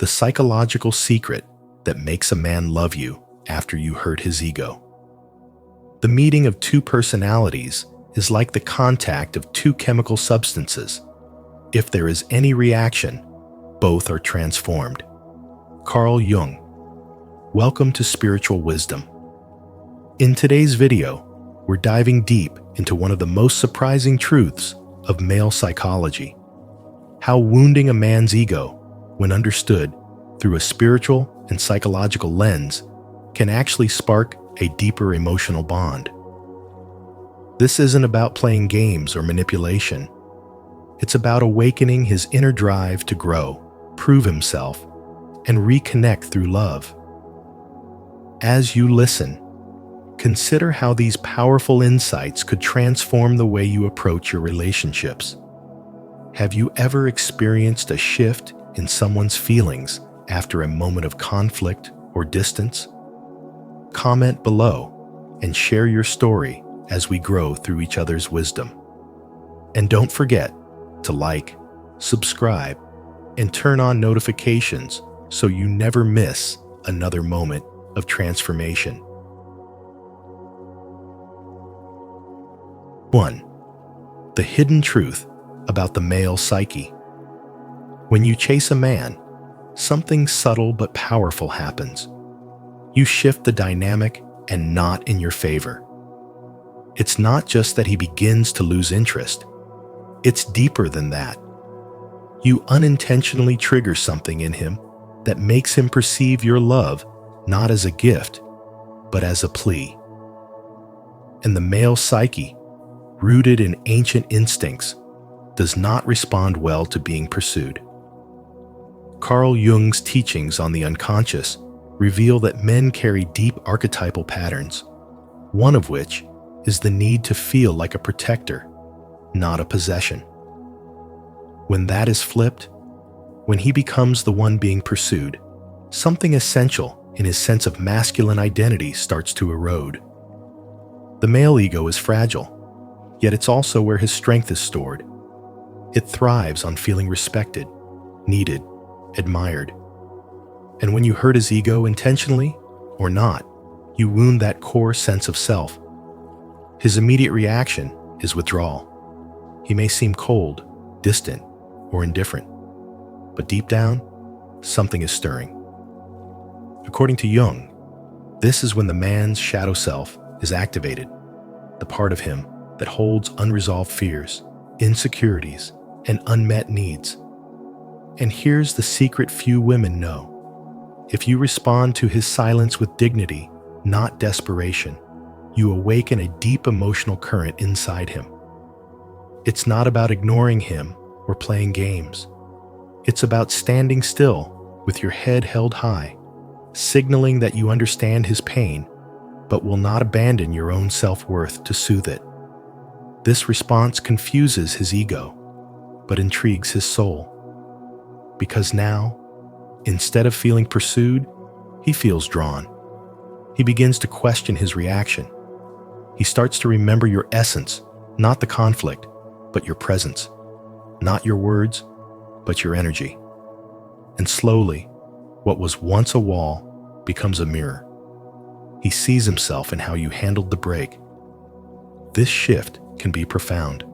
the psychological secret that makes a man love you after you hurt his ego. The meeting of two personalities is like the contact of two chemical substances. If there is any reaction, both are transformed. Carl Jung. Welcome to Spiritual Wisdom. In today's video, we're diving deep into one of the most surprising truths of male psychology. How wounding a man's ego, when understood through a spiritual and psychological lens, can actually spark a deeper emotional bond. This isn't about playing games or manipulation. It's about awakening his inner drive to grow, prove himself, and reconnect through love. As you listen, consider how these powerful insights could transform the way you approach your relationships. Have you ever experienced a shift in someone's feelings after a moment of conflict or distance? Comment below and share your story as we grow through each other's wisdom. And don't forget to like, subscribe, and turn on notifications so you never miss another moment of transformation. 1. The hidden truth about the male psyche. When you chase a man, something subtle but powerful happens. You shift the dynamic and not in your favor. It's not just that he begins to lose interest. It's deeper than that. You unintentionally trigger something in him that makes him perceive your love not as a gift, but as a plea. And the male psyche, rooted in ancient instincts, does not respond well to being pursued. Carl Jung's teachings on the unconscious reveal that men carry deep archetypal patterns, one of which is the need to feel like a protector, not a possession. When that is flipped, when he becomes the one being pursued, something essential in his sense of masculine identity starts to erode. The male ego is fragile, yet it's also where his strength is stored. It thrives on feeling respected, needed, admired. And when you hurt his ego intentionally or not, you wound that core sense of self. His immediate reaction is withdrawal. He may seem cold, distant, or indifferent, but deep down, something is stirring. According to Jung, this is when the man's shadow self is activated, the part of him that holds unresolved fears, insecurities, and unmet needs. And here's the secret few women know. If you respond to his silence with dignity, not desperation, you awaken a deep emotional current inside him. It's not about ignoring him or playing games. It's about standing still with your head held high, signaling that you understand his pain, but will not abandon your own self-worth to soothe it. This response confuses his ego, but intrigues his soul. Because now, instead of feeling pursued, he feels drawn. He begins to question his reaction. He starts to remember your essence, not the conflict, but your presence. Not your words, but your energy. And slowly, what was once a wall becomes a mirror. He sees himself in how you handled the break. This shift can be profound.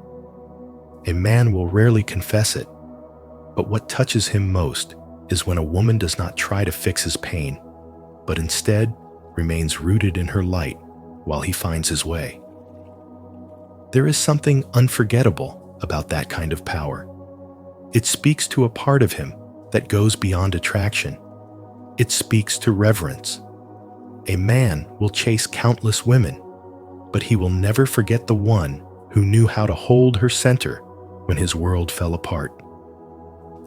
A man will rarely confess it, but what touches him most is when a woman does not try to fix his pain, but instead remains rooted in her light while he finds his way. There is something unforgettable about that kind of power. It speaks to a part of him that goes beyond attraction. It speaks to reverence. A man will chase countless women, but he will never forget the one who knew how to hold her center when his world fell apart.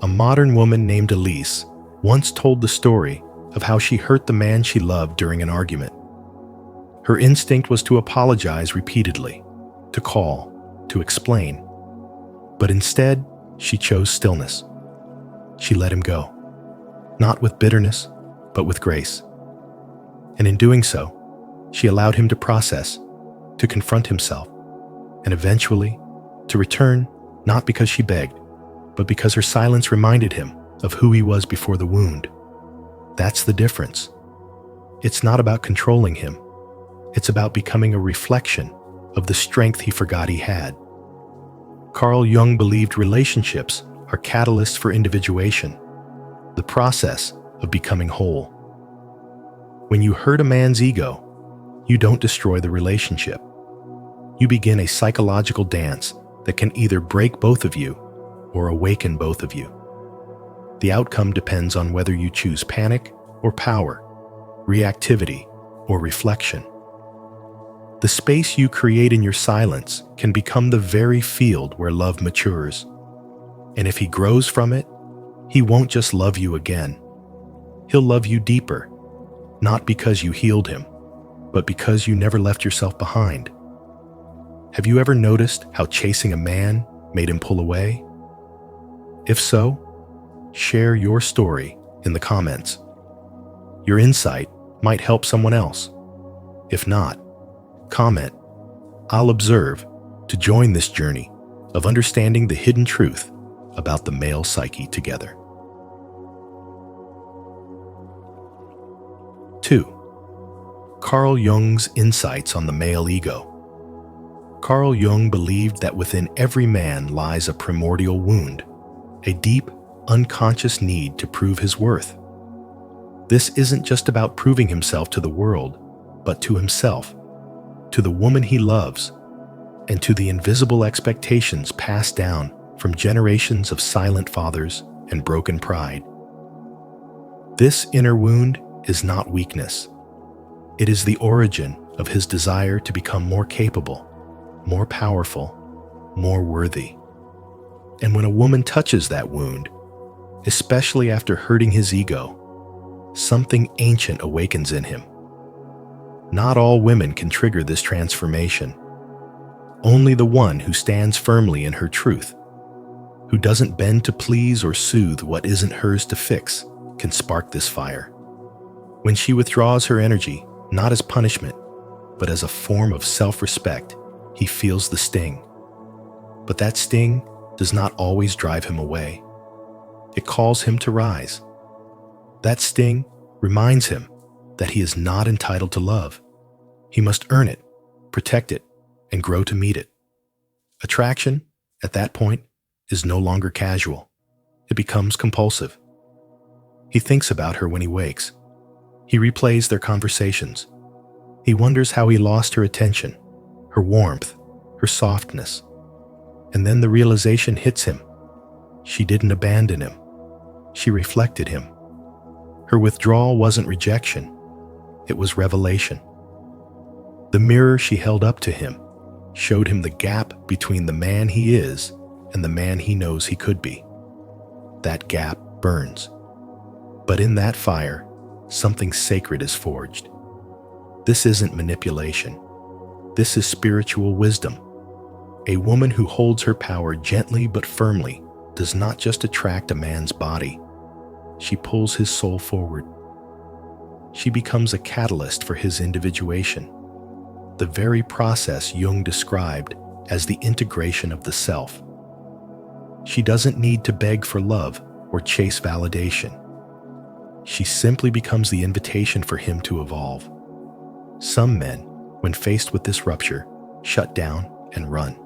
A modern woman named Elise once told the story of how she hurt the man she loved during an argument. Her instinct was to apologize repeatedly, to call, to explain. But instead, she chose stillness. She let him go, not with bitterness, but with grace. And in doing so, she allowed him to process, to confront himself, and eventually to return, not because she begged, but because her silence reminded him of who he was before the wound. That's the difference. It's not about controlling him. It's about becoming a reflection of the strength he forgot he had. Carl Jung believed relationships are catalysts for individuation, the process of becoming whole. When you hurt a man's ego, you don't destroy the relationship. You begin a psychological dance that can either break both of you or awaken both of you. The outcome depends on whether you choose panic or power, reactivity or reflection. The space you create in your silence can become the very field where love matures. And if he grows from it, he won't just love you again. He'll love you deeper, not because you healed him, but because you never left yourself behind. Have you ever noticed how chasing a man made him pull away? If so, share your story in the comments. Your insight might help someone else. If not, comment, "I'll observe," to join this journey of understanding the hidden truth about the male psyche together. 2. Carl Jung's insights on the male ego. Carl Jung believed that within every man lies a primordial wound, a deep, unconscious need to prove his worth. This isn't just about proving himself to the world, but to himself, to the woman he loves, and to the invisible expectations passed down from generations of silent fathers and broken pride. This inner wound is not weakness. It is the origin of his desire to become more capable, more powerful, more worthy. And when a woman touches that wound, especially after hurting his ego, something ancient awakens in him. Not all women can trigger this transformation. Only the one who stands firmly in her truth, who doesn't bend to please or soothe what isn't hers to fix, can spark this fire. When she withdraws her energy, not as punishment, but as a form of self-respect, he feels the sting. But that sting does not always drive him away. It calls him to rise. That sting reminds him that he is not entitled to love. He must earn it, protect it, and grow to meet it. Attraction, at that point, is no longer casual. It becomes compulsive. He thinks about her when he wakes. He replays their conversations. He wonders how he lost her attention, her warmth, her softness. And then the realization hits him. She didn't abandon him. She reflected him. Her withdrawal wasn't rejection. It was revelation. The mirror she held up to him showed him the gap between the man he is and the man he knows he could be. That gap burns. But in that fire, something sacred is forged. This isn't manipulation. This is spiritual wisdom. A woman who holds her power gently but firmly does not just attract a man's body. She pulls his soul forward. She becomes a catalyst for his individuation, the very process Jung described as the integration of the self. She doesn't need to beg for love or chase validation. She simply becomes the invitation for him to evolve. Some men, when faced with this rupture, shut down and run.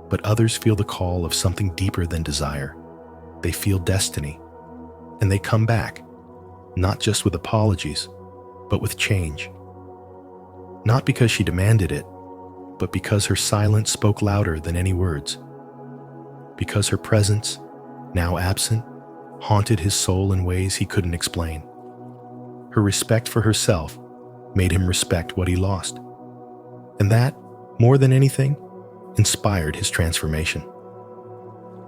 But others feel the call of something deeper than desire. They feel destiny, and they come back, not just with apologies, but with change. Not because she demanded it, but because her silence spoke louder than any words. Because her presence, now absent, haunted his soul in ways he couldn't explain. Her respect for herself made him respect what he lost. And that, more than anything, inspired his transformation.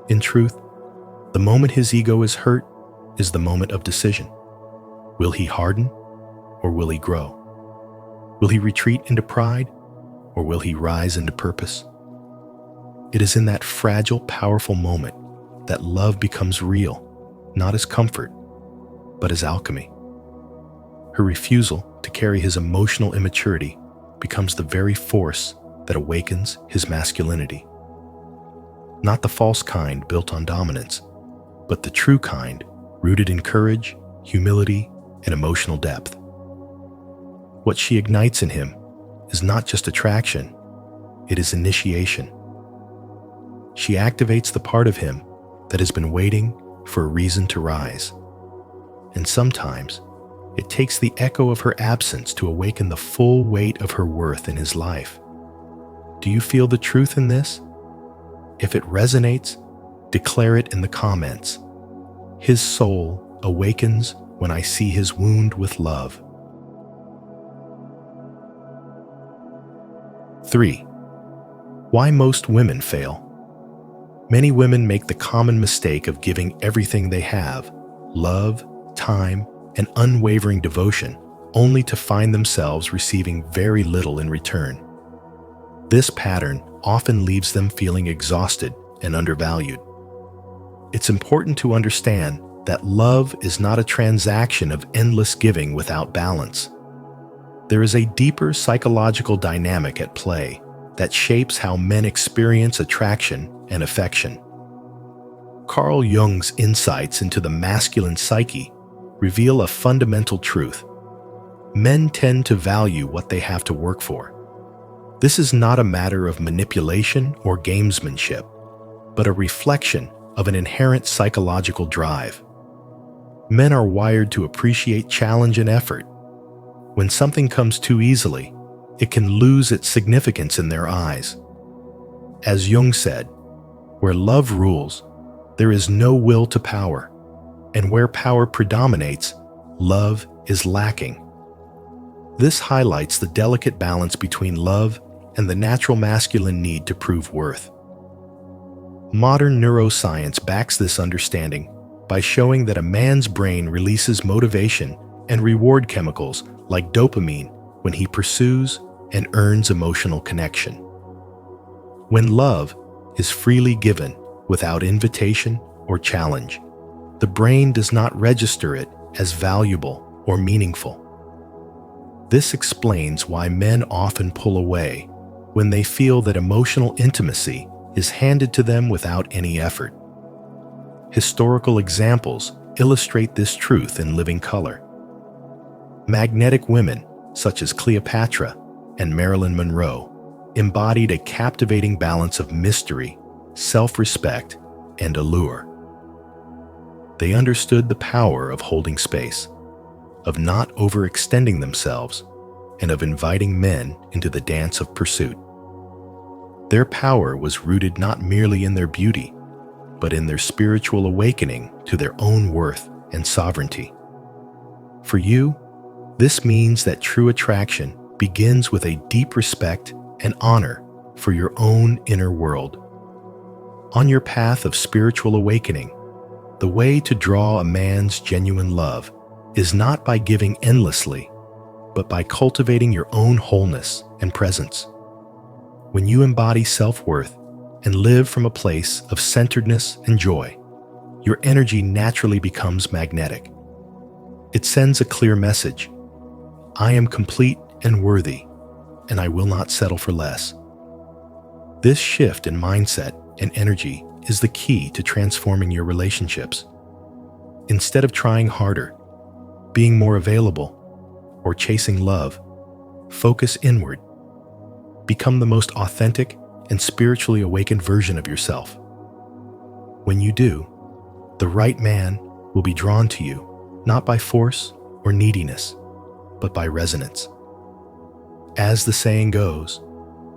In truth, the moment his ego is hurt is the moment of decision. Will he harden, or will he grow? Will he retreat into pride, or will he rise into purpose? It is in that fragile, powerful moment that love becomes real, not as comfort, but as alchemy. Her refusal to carry his emotional immaturity becomes the very force that awakens his masculinity. Not the false kind built on dominance, but the true kind, rooted in courage, humility, and emotional depth. What she ignites in him is not just attraction, it is initiation. She activates the part of him that has been waiting for a reason to rise. And sometimes, it takes the echo of her absence to awaken the full weight of her worth in his life. Do you feel the truth in this? If it resonates, declare it in the comments. His soul awakens when I see his wound with love. 3. Why most women fail. Many women make the common mistake of giving everything they have, love, time, and unwavering devotion, only to find themselves receiving very little in return. This pattern often leaves them feeling exhausted and undervalued. It's important to understand that love is not a transaction of endless giving without balance. There is a deeper psychological dynamic at play that shapes how men experience attraction and affection. Carl Jung's insights into the masculine psyche reveal a fundamental truth. Men tend to value what they have to work for. This is not a matter of manipulation or gamesmanship, but a reflection of an inherent psychological drive. Men are wired to appreciate challenge and effort. When something comes too easily, it can lose its significance in their eyes. As Jung said, where love rules, there is no will to power, and where power predominates, love is lacking. This highlights the delicate balance between love and the natural masculine need to prove worth. Modern neuroscience backs this understanding by showing that a man's brain releases motivation and reward chemicals like dopamine when he pursues and earns emotional connection. When love is freely given without invitation or challenge, the brain does not register it as valuable or meaningful. This explains why men often pull away when they feel that emotional intimacy is handed to them without any effort. Historical examples illustrate this truth in living color. Magnetic women, such as Cleopatra and Marilyn Monroe, embodied a captivating balance of mystery, self-respect, and allure. They understood the power of holding space, of not overextending themselves, and of inviting men into the dance of pursuit. Their power was rooted not merely in their beauty, but in their spiritual awakening to their own worth and sovereignty. For you, this means that true attraction begins with a deep respect and honor for your own inner world. On your path of spiritual awakening, the way to draw a man's genuine love is not by giving endlessly, but by cultivating your own wholeness and presence. When you embody self-worth and live from a place of centeredness and joy, your energy naturally becomes magnetic. It sends a clear message: I am complete and worthy, and I will not settle for less. This shift in mindset and energy is the key to transforming your relationships. Instead of trying harder, being more available, or chasing love, focus inward. Become the most authentic and spiritually awakened version of yourself. When you do, the right man will be drawn to you, not by force or neediness, but by resonance. As the saying goes,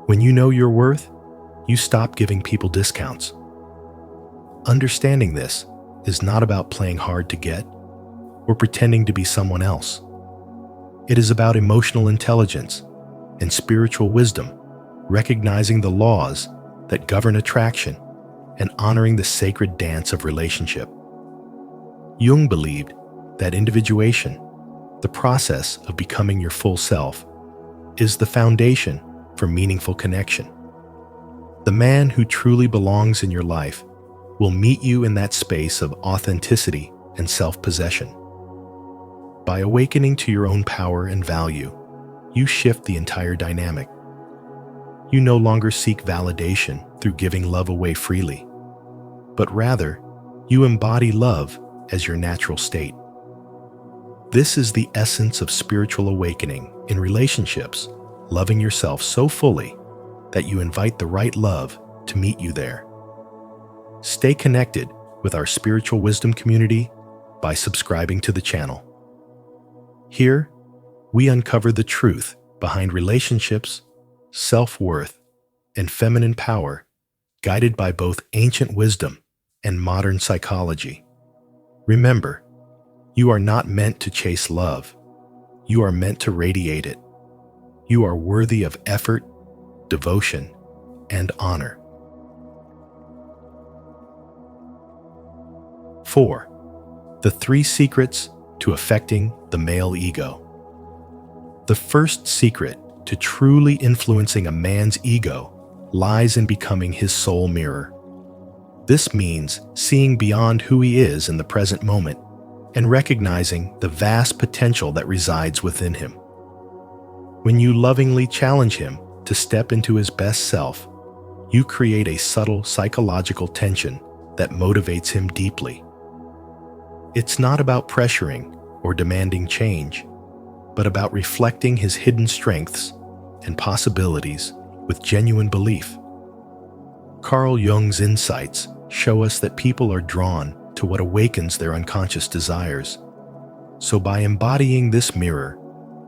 when you know your worth, you stop giving people discounts. Understanding this is not about playing hard to get or pretending to be someone else. It is about emotional intelligence and spiritual wisdom, recognizing the laws that govern attraction and honoring the sacred dance of relationship. Jung believed that individuation, the process of becoming your full self, is the foundation for meaningful connection. The man who truly belongs in your life will meet you in that space of authenticity and self-possession. By awakening to your own power and value, you shift the entire dynamic. You no longer seek validation through giving love away freely, but rather, You embody love as your natural state. This is the essence of spiritual awakening in relationships, loving yourself so fully that you invite the right love to meet you there. Stay connected with our spiritual wisdom community by subscribing to the channel. Here, we uncover the truth behind relationships, self-worth, and feminine power, guided by both ancient wisdom and modern psychology. Remember, you are not meant to chase love. You are meant to radiate it. You are worthy of effort, devotion, and honor. 4. The 3 secrets to affecting the male ego. The first secret to truly influencing a man's ego lies in becoming his soul mirror. This means seeing beyond who he is in the present moment and recognizing the vast potential that resides within him. When you lovingly challenge him to step into his best self, you create a subtle psychological tension that motivates him deeply. It's not about pressuring or demanding change, but about reflecting his hidden strengths and possibilities with genuine belief. Carl Jung's insights show us that people are drawn to what awakens their unconscious desires. So by embodying this mirror,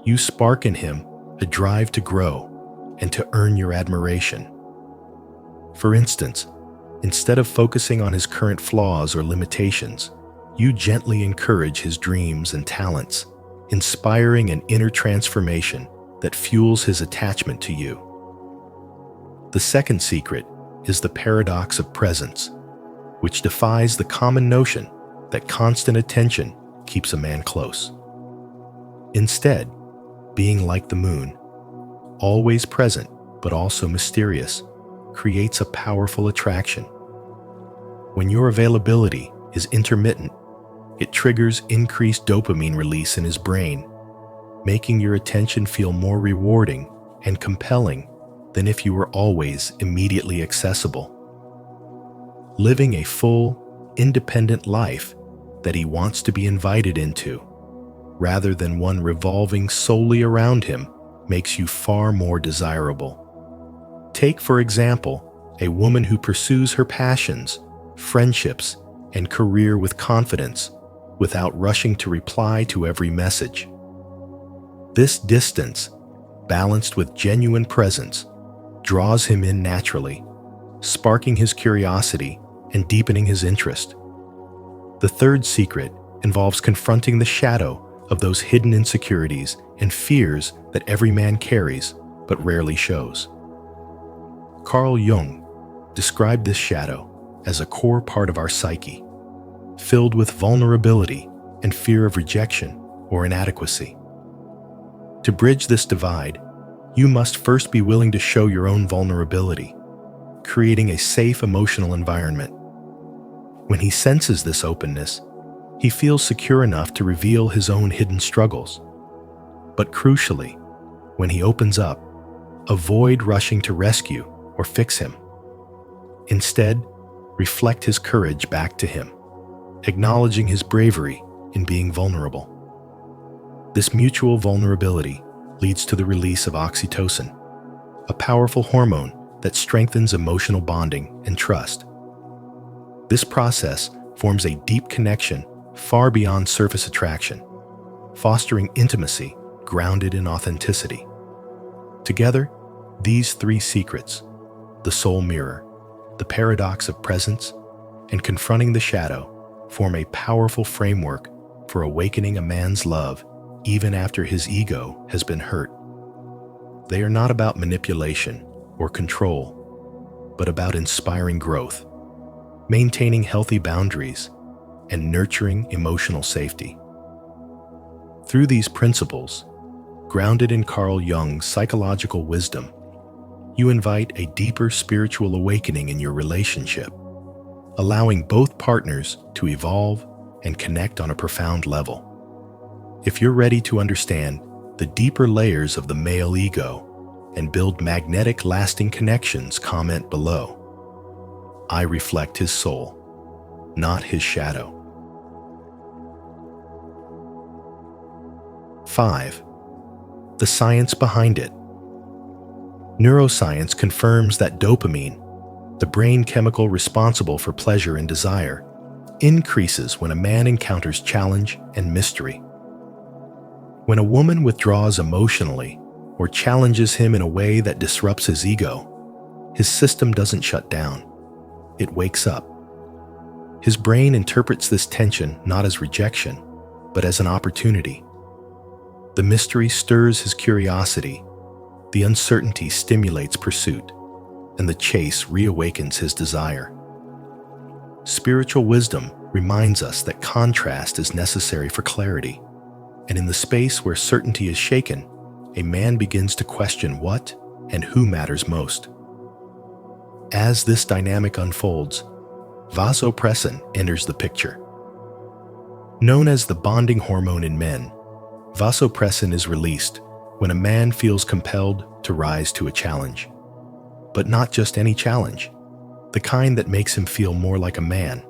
you spark in him a drive to grow and to earn your admiration. For instance, instead of focusing on his current flaws or limitations, you gently encourage his dreams and talents, inspiring an inner transformation that fuels his attachment to you. The second secret is the paradox of presence, which defies the common notion that constant attention keeps a man close. Instead, being like the moon, always present but also mysterious, creates a powerful attraction. When your availability is intermittent, it triggers increased dopamine release in his brain, making your attention feel more rewarding and compelling than if you were always immediately accessible. Living a full, independent life that he wants to be invited into, rather than one revolving solely around him, makes you far more desirable. Take, for example, a woman who pursues her passions, friendships, and career with confidence without rushing to reply to every message. This distance, balanced with genuine presence, draws him in naturally, sparking his curiosity and deepening his interest. The third secret involves confronting the shadow of those hidden insecurities and fears that every man carries but rarely shows. Carl Jung described this shadow as a core part of our psyche, filled with vulnerability and fear of rejection or inadequacy. To bridge this divide, you must first be willing to show your own vulnerability, creating a safe emotional environment. When he senses this openness, he feels secure enough to reveal his own hidden struggles. But crucially, when he opens up, avoid rushing to rescue or fix him. Instead, reflect his courage back to him, acknowledging his bravery in being vulnerable. This mutual vulnerability leads to the release of oxytocin, a powerful hormone that strengthens emotional bonding and trust. This process forms a deep connection far beyond surface attraction, fostering intimacy grounded in authenticity. Together, these 3 secrets, the soul mirror, the paradox of presence, and confronting the shadow, form a powerful framework for awakening a man's love even after his ego has been hurt. They are not about manipulation or control, but about inspiring growth, maintaining healthy boundaries, and nurturing emotional safety. Through these principles, grounded in Carl Jung's psychological wisdom, you invite a deeper spiritual awakening in your relationship, allowing both partners to evolve and connect on a profound level. If you're ready to understand the deeper layers of the male ego and build magnetic, lasting connections, comment below. I reflect his soul. not his shadow. 5. The science behind it. Neuroscience confirms that dopamine, the brain chemical responsible for pleasure and desire, increases when a man encounters challenge and mystery. When a woman withdraws emotionally or challenges him in a way that disrupts his ego, his system doesn't shut down. It wakes up. His brain interprets this tension not as rejection, but as an opportunity. The mystery stirs his curiosity, the uncertainty stimulates pursuit, and the chase reawakens his desire. Spiritual wisdom reminds us that contrast is necessary for clarity, and in the space where certainty is shaken, a man begins to question what and who matters most. As this dynamic unfolds, vasopressin enters the picture. Known as the bonding hormone in men, vasopressin is released when a man feels compelled to rise to a challenge. But not just any challenge, the kind that makes him feel more like a man,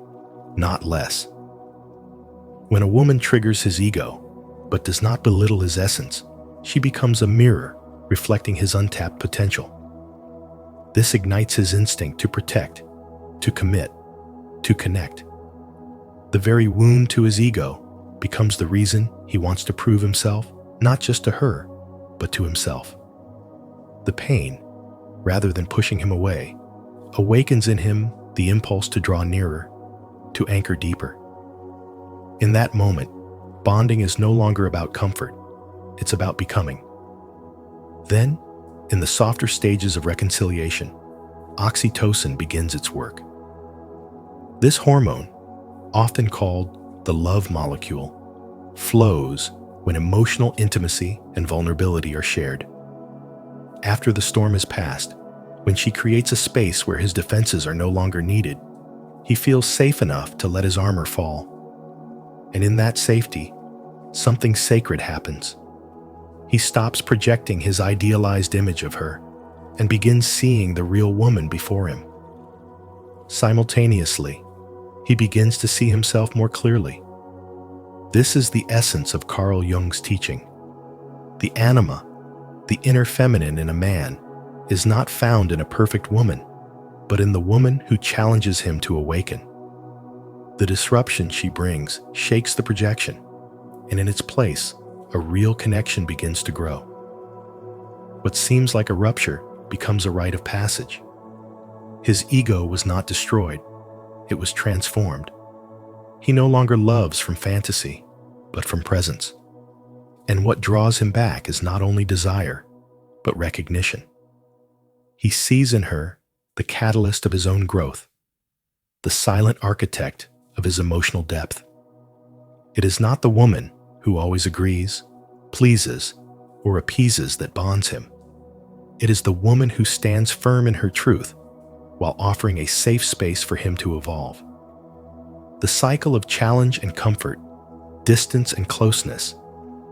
not less. When a woman triggers his ego, but does not belittle his essence, she becomes a mirror reflecting his untapped potential. This ignites his instinct to protect, to commit, to connect. The very wound to his ego becomes the reason he wants to prove himself, not just to her, but to himself. The pain, rather than pushing him away, awakens in him the impulse to draw nearer, to anchor deeper. In that moment, bonding is no longer about comfort, it's about becoming. Then, in the softer stages of reconciliation, oxytocin begins its work. This hormone, often called the love molecule, flows when emotional intimacy and vulnerability are shared. After the storm has passed, when she creates a space where his defenses are no longer needed, he feels safe enough to let his armor fall. And in that safety, something sacred happens. He stops projecting his idealized image of her and begins seeing the real woman before him. Simultaneously, he begins to see himself more clearly. This is the essence of Carl Jung's teaching. The anima, the inner feminine in a man, is not found in a perfect woman, but in the woman who challenges him to awaken. The disruption she brings shakes the projection, and in its place, a real connection begins to grow. What seems like a rupture becomes a rite of passage. His ego was not destroyed, it was transformed. He no longer loves from fantasy, but from presence. And what draws him back is not only desire, but recognition. He sees in her the catalyst of his own growth, the silent architect of his emotional depth. It is not the woman who always agrees, pleases, or appeases that bonds him. It is the woman who stands firm in her truth while offering a safe space for him to evolve. The cycle of challenge and comfort, distance and closeness,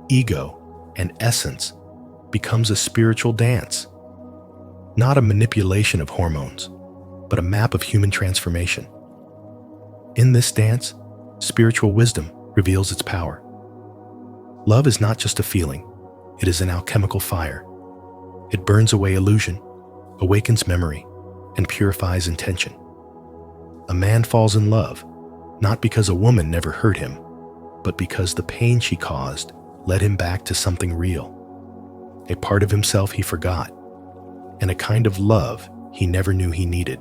ego and essence becomes a spiritual dance, not a manipulation of hormones, but a map of human transformation. In this dance, spiritual wisdom reveals its power. Love is not just a feeling, it is an alchemical fire. It burns away illusion, awakens memory, and purifies intention. A man falls in love, not because a woman never hurt him, but because the pain she caused led him back to something real, a part of himself he forgot, and a kind of love he never knew he needed.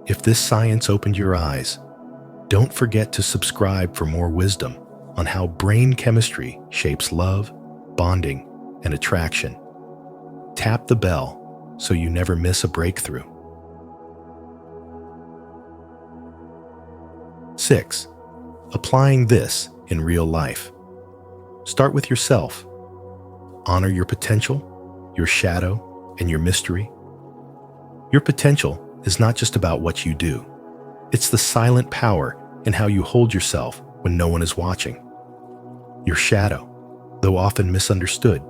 If this science opened your eyes, don't forget to subscribe for more wisdom on how brain chemistry shapes love, bonding, and attraction. Tap the bell so you never miss a breakthrough. 6. Applying this in real life. Start with yourself. Honor your potential, your shadow, and your mystery. Your potential is not just about what you do. It's the silent power in how you hold yourself when no one is watching. Your shadow, though often misunderstood,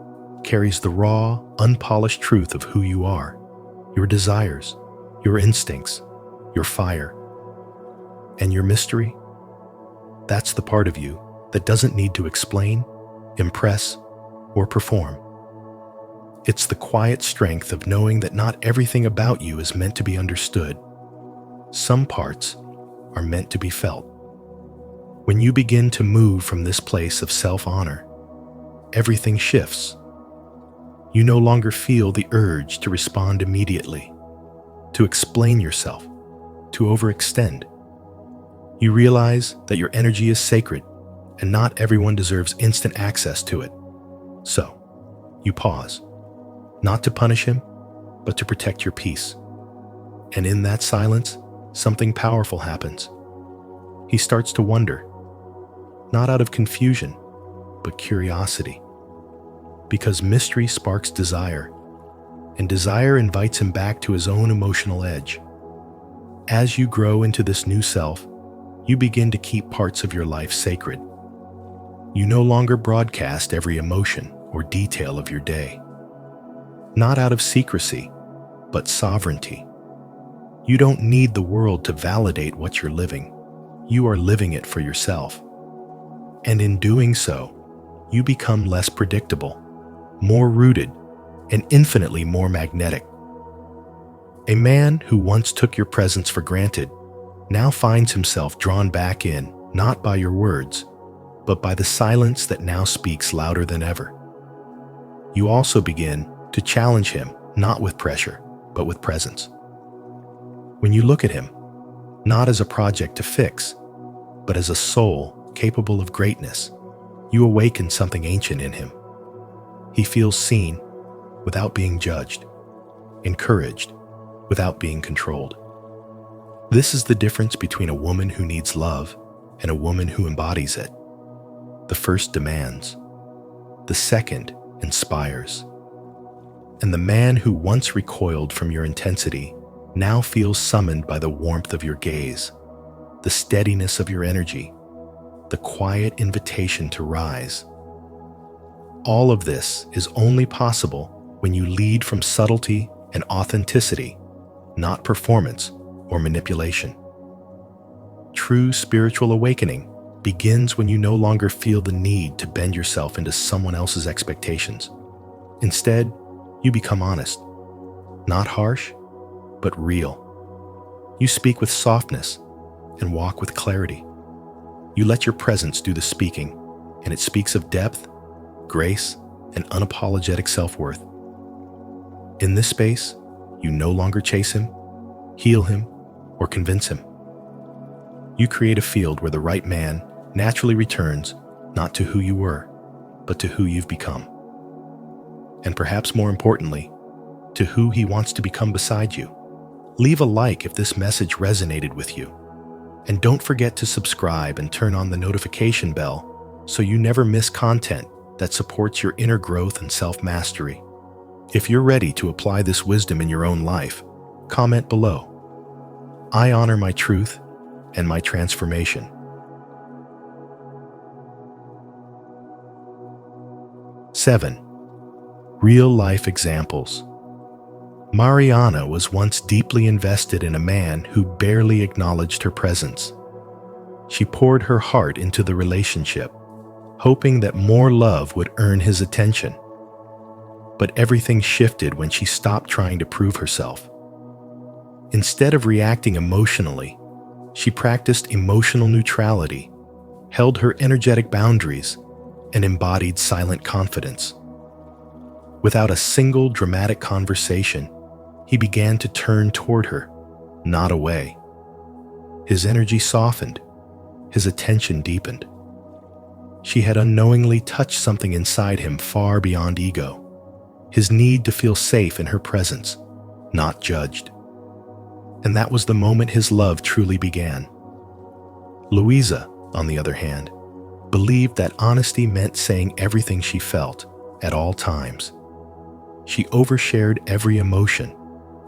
carries the raw, unpolished truth of who you are, your desires, your instincts, your fire. And your mystery? That's the part of you that doesn't need to explain, impress, or perform. It's the quiet strength of knowing that not everything about you is meant to be understood. Some parts are meant to be felt. When you begin to move from this place of self-honor, everything shifts. You no longer feel the urge to respond immediately, to explain yourself, to overextend. You realize that your energy is sacred and not everyone deserves instant access to it. So, you pause, not to punish him, but to protect your peace. And in that silence, something powerful happens. He starts to wonder, not out of confusion, but curiosity. Because mystery sparks desire, and desire invites him back to his own emotional edge. As you grow into this new self, you begin to keep parts of your life sacred. You no longer broadcast every emotion or detail of your day. Not out of secrecy, but sovereignty. You don't need the world to validate what you're living. You are living it for yourself. And in doing so, you become less predictable, more rooted, and infinitely more magnetic. A man who once took your presence for granted now finds himself drawn back in, not by your words, but by the silence that now speaks louder than ever. You also begin to challenge him, not with pressure, but with presence. When you look at him, not as a project to fix, but as a soul capable of greatness, you awaken something ancient in him. He feels seen without being judged, encouraged without being controlled. This is the difference between a woman who needs love and a woman who embodies it. The first demands, the second inspires. And the man who once recoiled from your intensity now feels summoned by the warmth of your gaze, the steadiness of your energy, the quiet invitation to rise. All of this is only possible when you lead from subtlety and authenticity, not performance or manipulation. True spiritual awakening begins when you no longer feel the need to bend yourself into someone else's expectations. Instead, you become honest, not harsh, but real. You speak with softness and walk with clarity. You let your presence do the speaking, and it speaks of depth, grace, and unapologetic self-worth. In this space, you no longer chase him, heal him, or convince him. You create a field where the right man naturally returns not to who you were, but to who you've become. And perhaps more importantly, to who he wants to become beside you. Leave a like if this message resonated with you. And don't forget to subscribe and turn on the notification bell so you never miss content that supports your inner growth and self-mastery. If you're ready to apply this wisdom in your own life, comment below. I honor my truth and my transformation. 7. Real-life examples. Mariana was once deeply invested in a man who barely acknowledged her presence. She poured her heart into the relationship, hoping that more love would earn his attention. But everything shifted when she stopped trying to prove herself. Instead of reacting emotionally, she practiced emotional neutrality, held her energetic boundaries, and embodied silent confidence. Without a single dramatic conversation, he began to turn toward her, not away. His energy softened, his attention deepened. She had unknowingly touched something inside him far beyond ego, his need to feel safe in her presence, not judged. And that was the moment his love truly began. Louisa, on the other hand, believed that honesty meant saying everything she felt at all times. She overshared every emotion,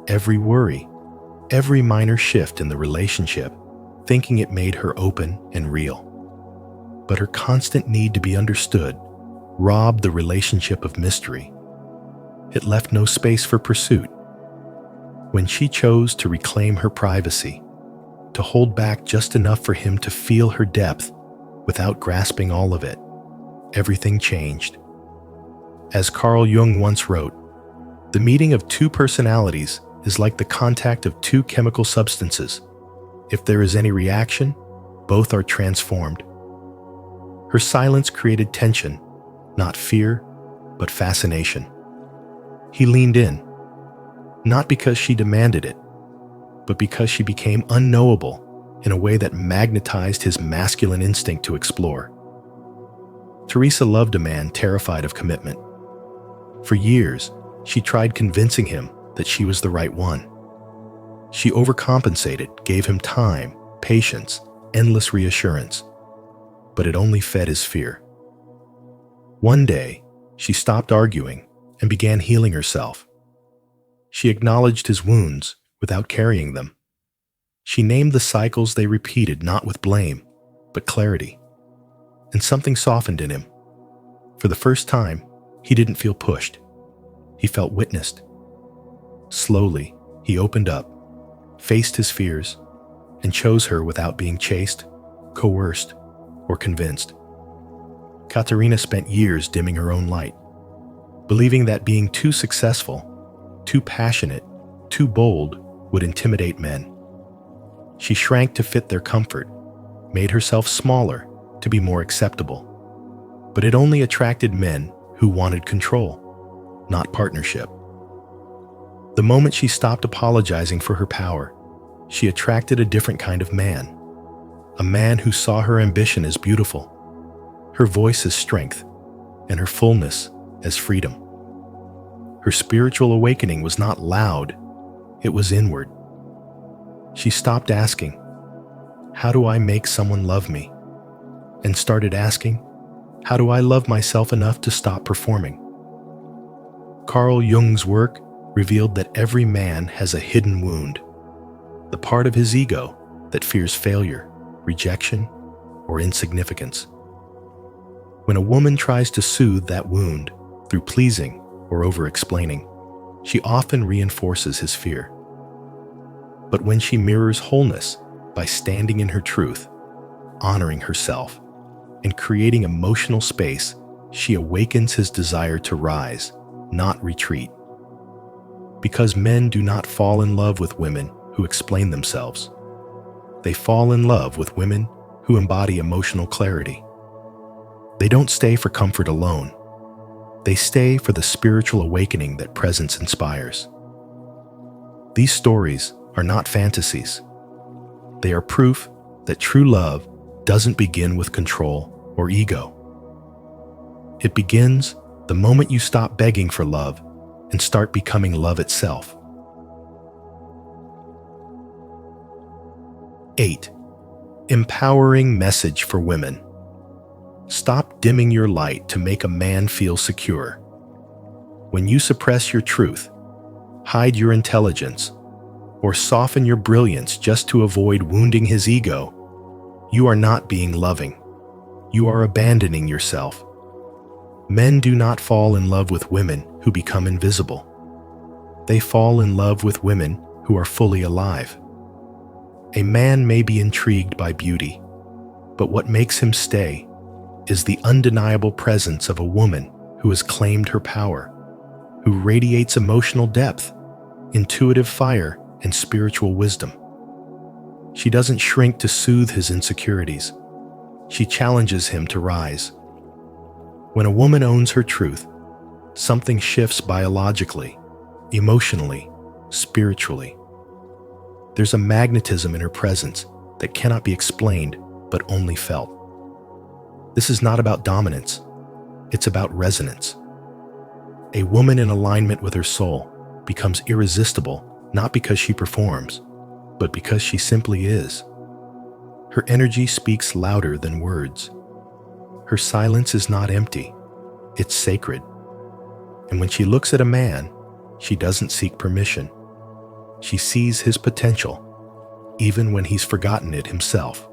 every worry, every minor shift in the relationship, thinking it made her open and real. But her constant need to be understood robbed the relationship of mystery. It left no space for pursuit. When she chose to reclaim her privacy, to hold back just enough for him to feel her depth without grasping all of it. Everything changed. As Carl Jung once wrote, the meeting of two personalities is like the contact of two chemical substances. If there is any reaction, both are transformed. Her silence created tension, not fear, but fascination. He leaned in, not because she demanded it, but because she became unknowable in a way that magnetized his masculine instinct to explore. Teresa loved a man terrified of commitment. For years, she tried convincing him that she was the right one. She overcompensated, gave him time, patience, endless reassurance, but it only fed his fear. One day, she stopped arguing and began healing herself. She acknowledged his wounds without carrying them. She named the cycles they repeated not with blame, but clarity. And something softened in him. For the first time, he didn't feel pushed. He felt witnessed. Slowly, he opened up, faced his fears, and chose her without being chased, coerced, or convinced. Katerina spent years dimming her own light, believing that being too successful, too passionate, too bold would intimidate men. She shrank to fit their comfort, made herself smaller to be more acceptable. But it only attracted men who wanted control, not partnership. The moment she stopped apologizing for her power, she attracted a different kind of man. A man who saw her ambition as beautiful, her voice as strength, and her fullness as freedom. Her spiritual awakening was not loud, it was inward. She stopped asking, "How do I make someone love me?" and started asking, "How do I love myself enough to stop performing?" Carl Jung's work revealed that every man has a hidden wound, the part of his ego that fears failure, rejection, or insignificance. When a woman tries to soothe that wound through pleasing or over-explaining, she often reinforces his fear. But when she mirrors wholeness by standing in her truth, honoring herself, and creating emotional space, she awakens his desire to rise, not retreat. Because men do not fall in love with women who explain themselves. They fall in love with women who embody emotional clarity. They don't stay for comfort alone. They stay for the spiritual awakening that presence inspires. These stories are not fantasies. They are proof that true love doesn't begin with control or ego. It begins the moment you stop begging for love and start becoming love itself. 8. Empowering message for women. Stop dimming your light to make a man feel secure. When you suppress your truth, hide your intelligence, or soften your brilliance just to avoid wounding his ego, you are not being loving. You are abandoning yourself. Men do not fall in love with women who become invisible. They fall in love with women who are fully alive. A man may be intrigued by beauty, but what makes him stay is the undeniable presence of a woman who has claimed her power, who radiates emotional depth, intuitive fire, and spiritual wisdom. She doesn't shrink to soothe his insecurities. She challenges him to rise. When a woman owns her truth, something shifts biologically, emotionally, spiritually. There's a magnetism in her presence that cannot be explained but only felt. This is not about dominance. It's about resonance. A woman in alignment with her soul becomes irresistible not because she performs, but because she simply is. Her energy speaks louder than words. Her silence is not empty, it's sacred. And when she looks at a man, she doesn't seek permission. She sees his potential, even when he's forgotten it himself.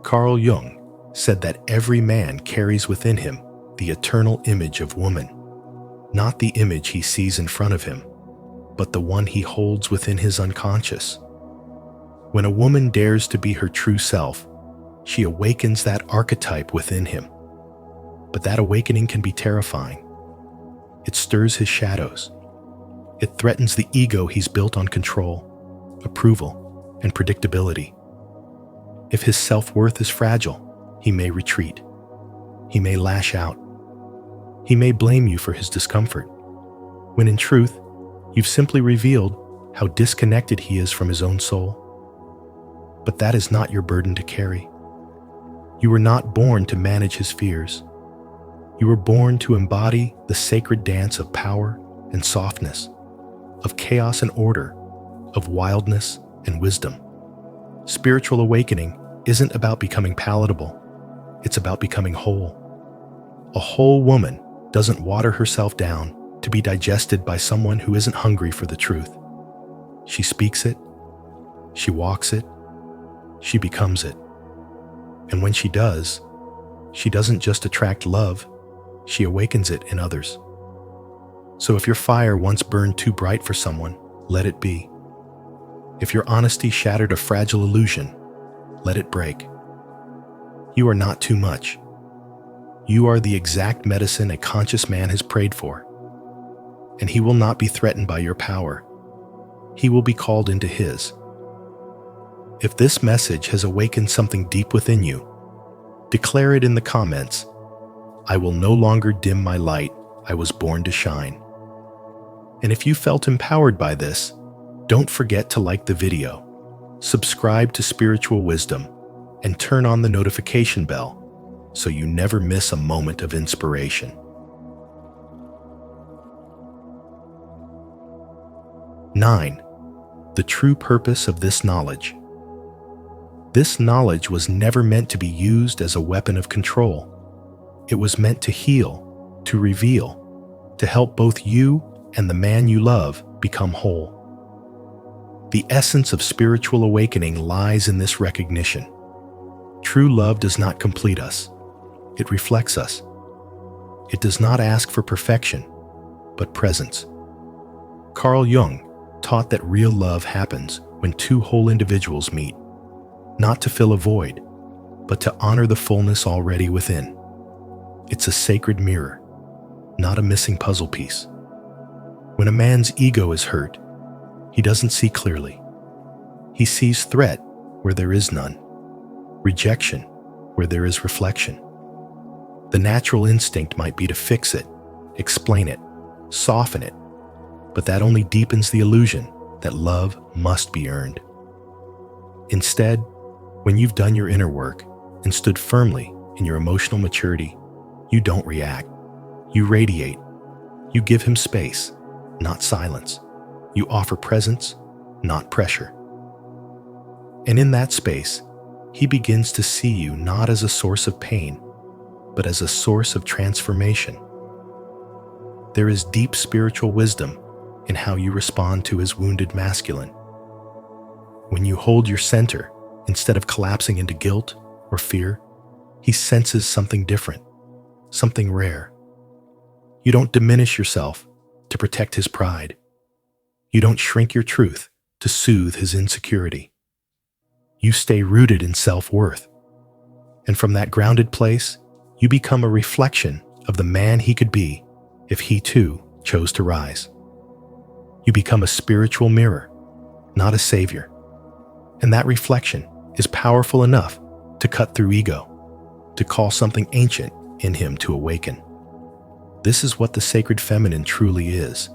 Carl Jung said that every man carries within him the eternal image of woman, not the image he sees in front of him, but the one he holds within his unconscious. When a woman dares to be her true self, she awakens that archetype within him. But that awakening can be terrifying. It stirs his shadows. It threatens the ego he's built on control, approval, and predictability. If his self-worth is fragile, he may retreat. He may lash out. He may blame you for his discomfort, when in truth, you've simply revealed how disconnected he is from his own soul. But that is not your burden to carry. You were not born to manage his fears. You were born to embody the sacred dance of power and softness, of chaos and order, of wildness and wisdom. Spiritual awakening isn't about becoming palatable. It's about becoming whole. A whole woman doesn't water herself down to be digested by someone who isn't hungry for the truth. She speaks it, she walks it, she becomes it. And when she does, she doesn't just attract love, she awakens it in others. So if your fire once burned too bright for someone, let it be. If your honesty shattered a fragile illusion, let it break. You are not too much. You are the exact medicine a conscious man has prayed for. And he will not be threatened by your power. He will be called into his. If this message has awakened something deep within you, declare it in the comments. I will no longer dim my light. I was born to shine. And if you felt empowered by this, don't forget to like the video, subscribe to Spiritual Wisdom, and turn on the notification bell so you never miss a moment of inspiration. 9. The true purpose of this knowledge. This knowledge was never meant to be used as a weapon of control. It was meant to heal, to reveal, to help both you and the man you love become whole. The essence of spiritual awakening lies in this recognition. True love does not complete us. It reflects us. It does not ask for perfection, but presence. Carl Jung taught that real love happens when two whole individuals meet, not to fill a void, but to honor the fullness already within. It's a sacred mirror, not a missing puzzle piece. When a man's ego is hurt, he doesn't see clearly. He sees threat where there is none, rejection where there is reflection. The natural instinct might be to fix it, explain it, soften it, but that only deepens the illusion that love must be earned. Instead, when you've done your inner work and stood firmly in your emotional maturity, you don't react. You radiate. You give him space, not silence. You offer presence, not pressure. And in that space, he begins to see you not as a source of pain, but as a source of transformation. There is deep spiritual wisdom in how you respond to his wounded masculine. When you hold your center, instead of collapsing into guilt or fear, he senses something different, something rare. You don't diminish yourself to protect his pride. You don't shrink your truth to soothe his insecurity. You stay rooted in self-worth. And from that grounded place, you become a reflection of the man he could be if he too chose to rise. You become a spiritual mirror, not a savior. And that reflection is powerful enough to cut through ego, to call something ancient in him to awaken. This is what the sacred feminine truly is.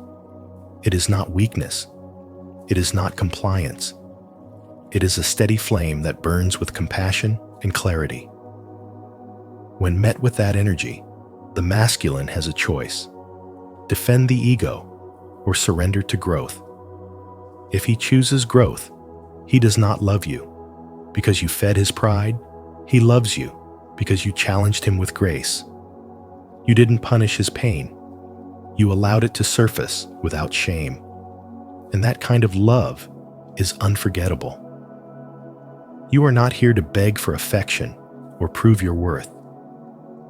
It is not weakness. It is not compliance. It is a steady flame that burns with compassion and clarity. When met with that energy, the masculine has a choice: defend the ego or surrender to growth. If he chooses growth, he does not love you because you fed his pride. He loves you because you challenged him with grace. You didn't punish his pain. You allowed it to surface without shame. And that kind of love is unforgettable. You are not here to beg for affection or prove your worth.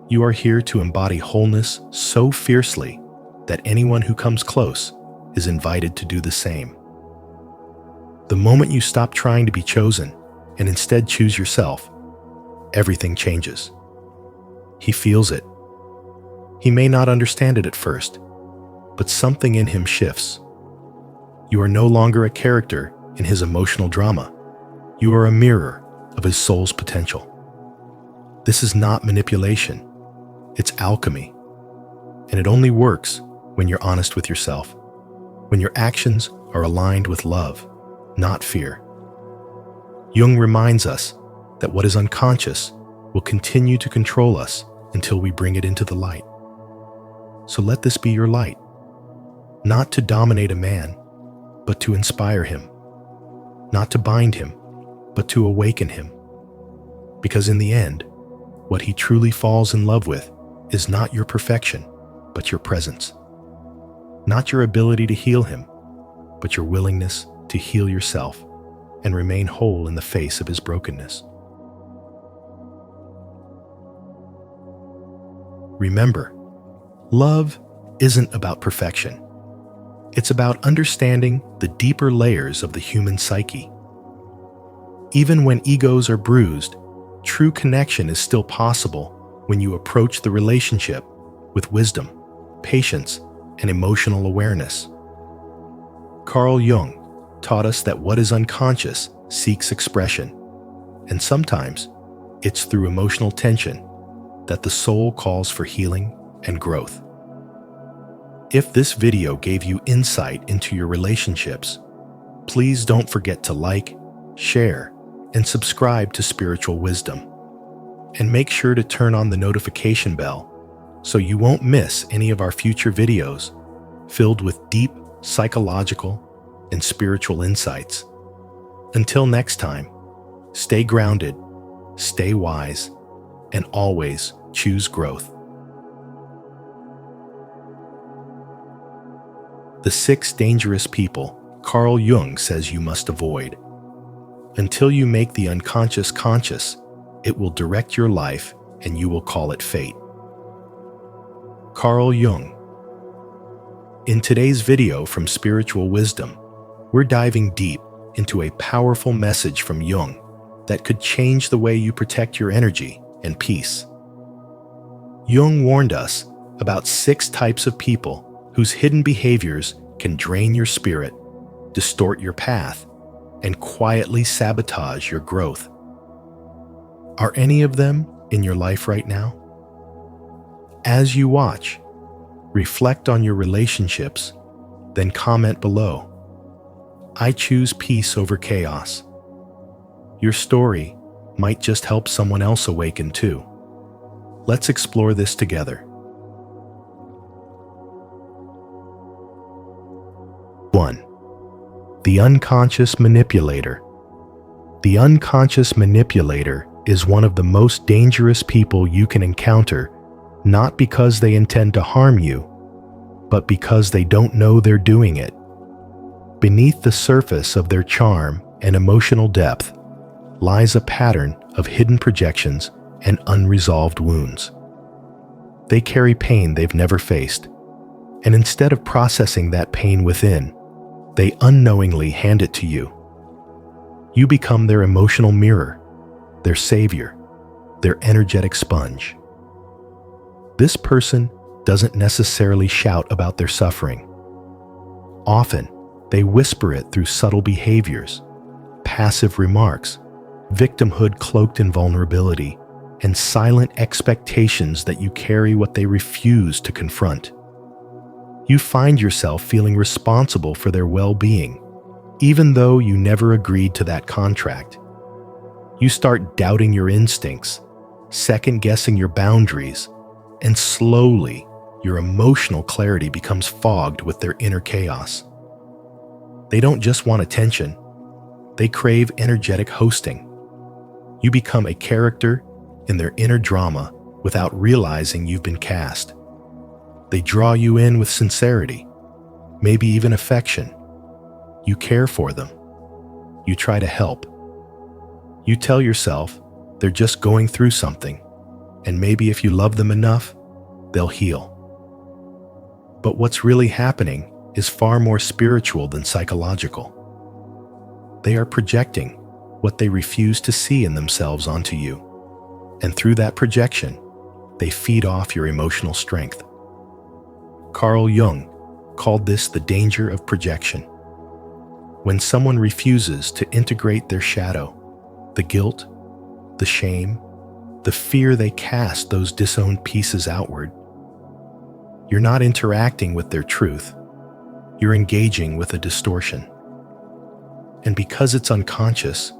You are here to embody wholeness so fiercely that anyone who comes close is invited to do the same. The moment you stop trying to be chosen and instead choose yourself, everything changes. He feels it. He may not understand it at first, but something in him shifts. You are no longer a character in his emotional drama. You are a mirror of his soul's potential. This is not manipulation. It's alchemy. And it only works when you're honest with yourself, when your actions are aligned with love, not fear. Jung reminds us that what is unconscious will continue to control us until we bring it into the light. So let this be your light, not to dominate a man, but to inspire him, not to bind him, but to awaken him. Because in the end, what he truly falls in love with is not your perfection, but your presence. Not your ability to heal him, but your willingness to heal yourself and remain whole in the face of his brokenness. Remember, love isn't about perfection. It's about understanding the deeper layers of the human psyche. Even when egos are bruised, true connection is still possible when you approach the relationship with wisdom, patience, and emotional awareness. Carl Jung taught us that what is unconscious seeks expression, and sometimes it's through emotional tension that the soul calls for healing and growth. If this video gave you insight into your relationships, please don't forget to like, share, and subscribe to Spiritual Wisdom. And make sure to turn on the notification bell so you won't miss any of our future videos filled with deep psychological and spiritual insights. Until next time, stay grounded, stay wise, and always choose growth. The 6 dangerous people Carl Jung says you must avoid. Until you make the unconscious conscious, it will direct your life and you will call it fate. Carl Jung. In today's video from Spiritual Wisdom, we're diving deep into a powerful message from Jung that could change the way you protect your energy and peace. Jung warned us about 6 types of people whose hidden behaviors can drain your spirit, distort your path, and quietly sabotage your growth. Are any of them in your life right now? As you watch, reflect on your relationships, then comment below. I choose peace over chaos. Your story might just help someone else awaken too. Let's explore this together. 1. The unconscious manipulator. The unconscious manipulator is one of the most dangerous people you can encounter, not because they intend to harm you, but because they don't know they're doing it. Beneath the surface of their charm and emotional depth lies a pattern of hidden projections and unresolved wounds. They carry pain they've never faced, and instead of processing that pain within, they unknowingly hand it to you. You become their emotional mirror, their savior, their energetic sponge. This person doesn't necessarily shout about their suffering. Often, they whisper it through subtle behaviors, passive remarks, victimhood cloaked in vulnerability, and silent expectations that you carry what they refuse to confront. You find yourself feeling responsible for their well-being, even though you never agreed to that contract. You start doubting your instincts, second-guessing your boundaries, and slowly, your emotional clarity becomes fogged with their inner chaos. They don't just want attention, they crave energetic hosting. You become a character in their inner drama without realizing you've been cast. They draw you in with sincerity, maybe even affection. You care for them. You try to help. You tell yourself they're just going through something, and maybe if you love them enough, they'll heal. But what's really happening is far more spiritual than psychological. They are projecting what they refuse to see in themselves onto you. And through that projection, they feed off your emotional strength. Carl Jung called this the danger of projection. When someone refuses to integrate their shadow, the guilt, the shame, the fear they cast those disowned pieces outward, you're not interacting with their truth. You're engaging with a distortion. And because it's unconscious,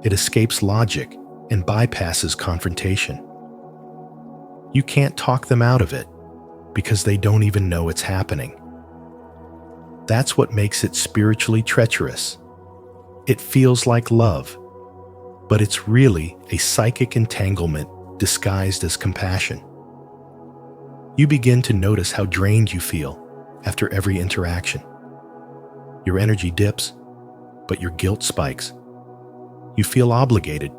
it escapes logic and bypasses confrontation. You can't talk them out of it because they don't even know it's happening. That's what makes it spiritually treacherous. It feels like love, but it's really a psychic entanglement disguised as compassion. You begin to notice how drained you feel after every interaction. Your energy dips, but your guilt spikes. You feel obligated,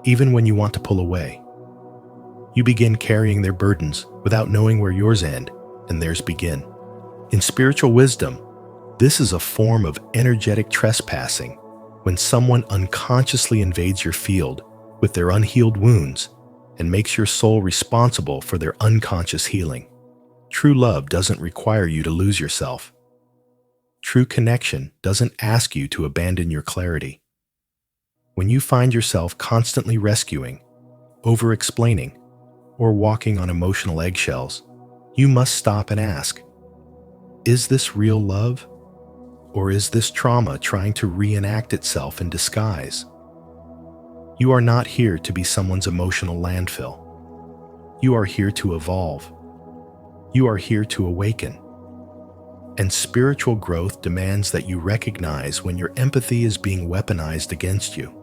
even when you want to pull away. You begin carrying their burdens without knowing where yours end and theirs begin. In spiritual wisdom, this is a form of energetic trespassing when someone unconsciously invades your field with their unhealed wounds and makes your soul responsible for their unconscious healing. True love doesn't require you to lose yourself. True connection doesn't ask you to abandon your clarity. When you find yourself constantly rescuing, over-explaining, or walking on emotional eggshells, you must stop and ask, is this real love? Or is this trauma trying to reenact itself in disguise? You are not here to be someone's emotional landfill. You are here to evolve. You are here to awaken. And spiritual growth demands that you recognize when your empathy is being weaponized against you.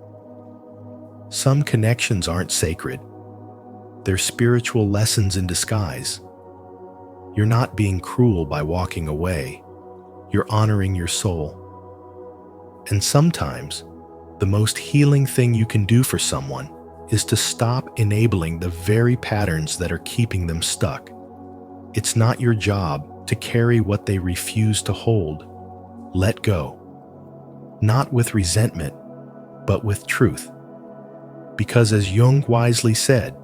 Some connections aren't sacred. They're spiritual lessons in disguise. You're not being cruel by walking away. You're honoring your soul. And sometimes, the most healing thing you can do for someone is to stop enabling the very patterns that are keeping them stuck. It's not your job to carry what they refuse to hold. Let go. Not with resentment, but with truth. Because as Jung wisely said,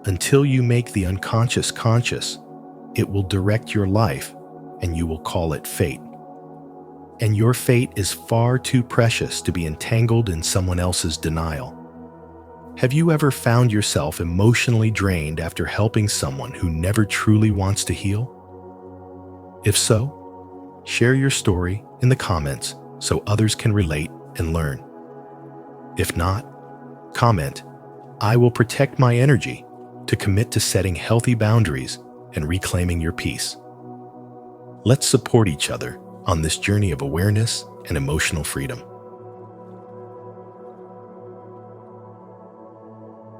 until you make the unconscious conscious, it will direct your life and you will call it fate. And your fate is far too precious to be entangled in someone else's denial. Have you ever found yourself emotionally drained after helping someone who never truly wants to heal? If so, share your story in the comments so others can relate and learn. If not, comment, I will protect my energy to commit to setting healthy boundaries and reclaiming your peace. Let's support each other on this journey of awareness and emotional freedom.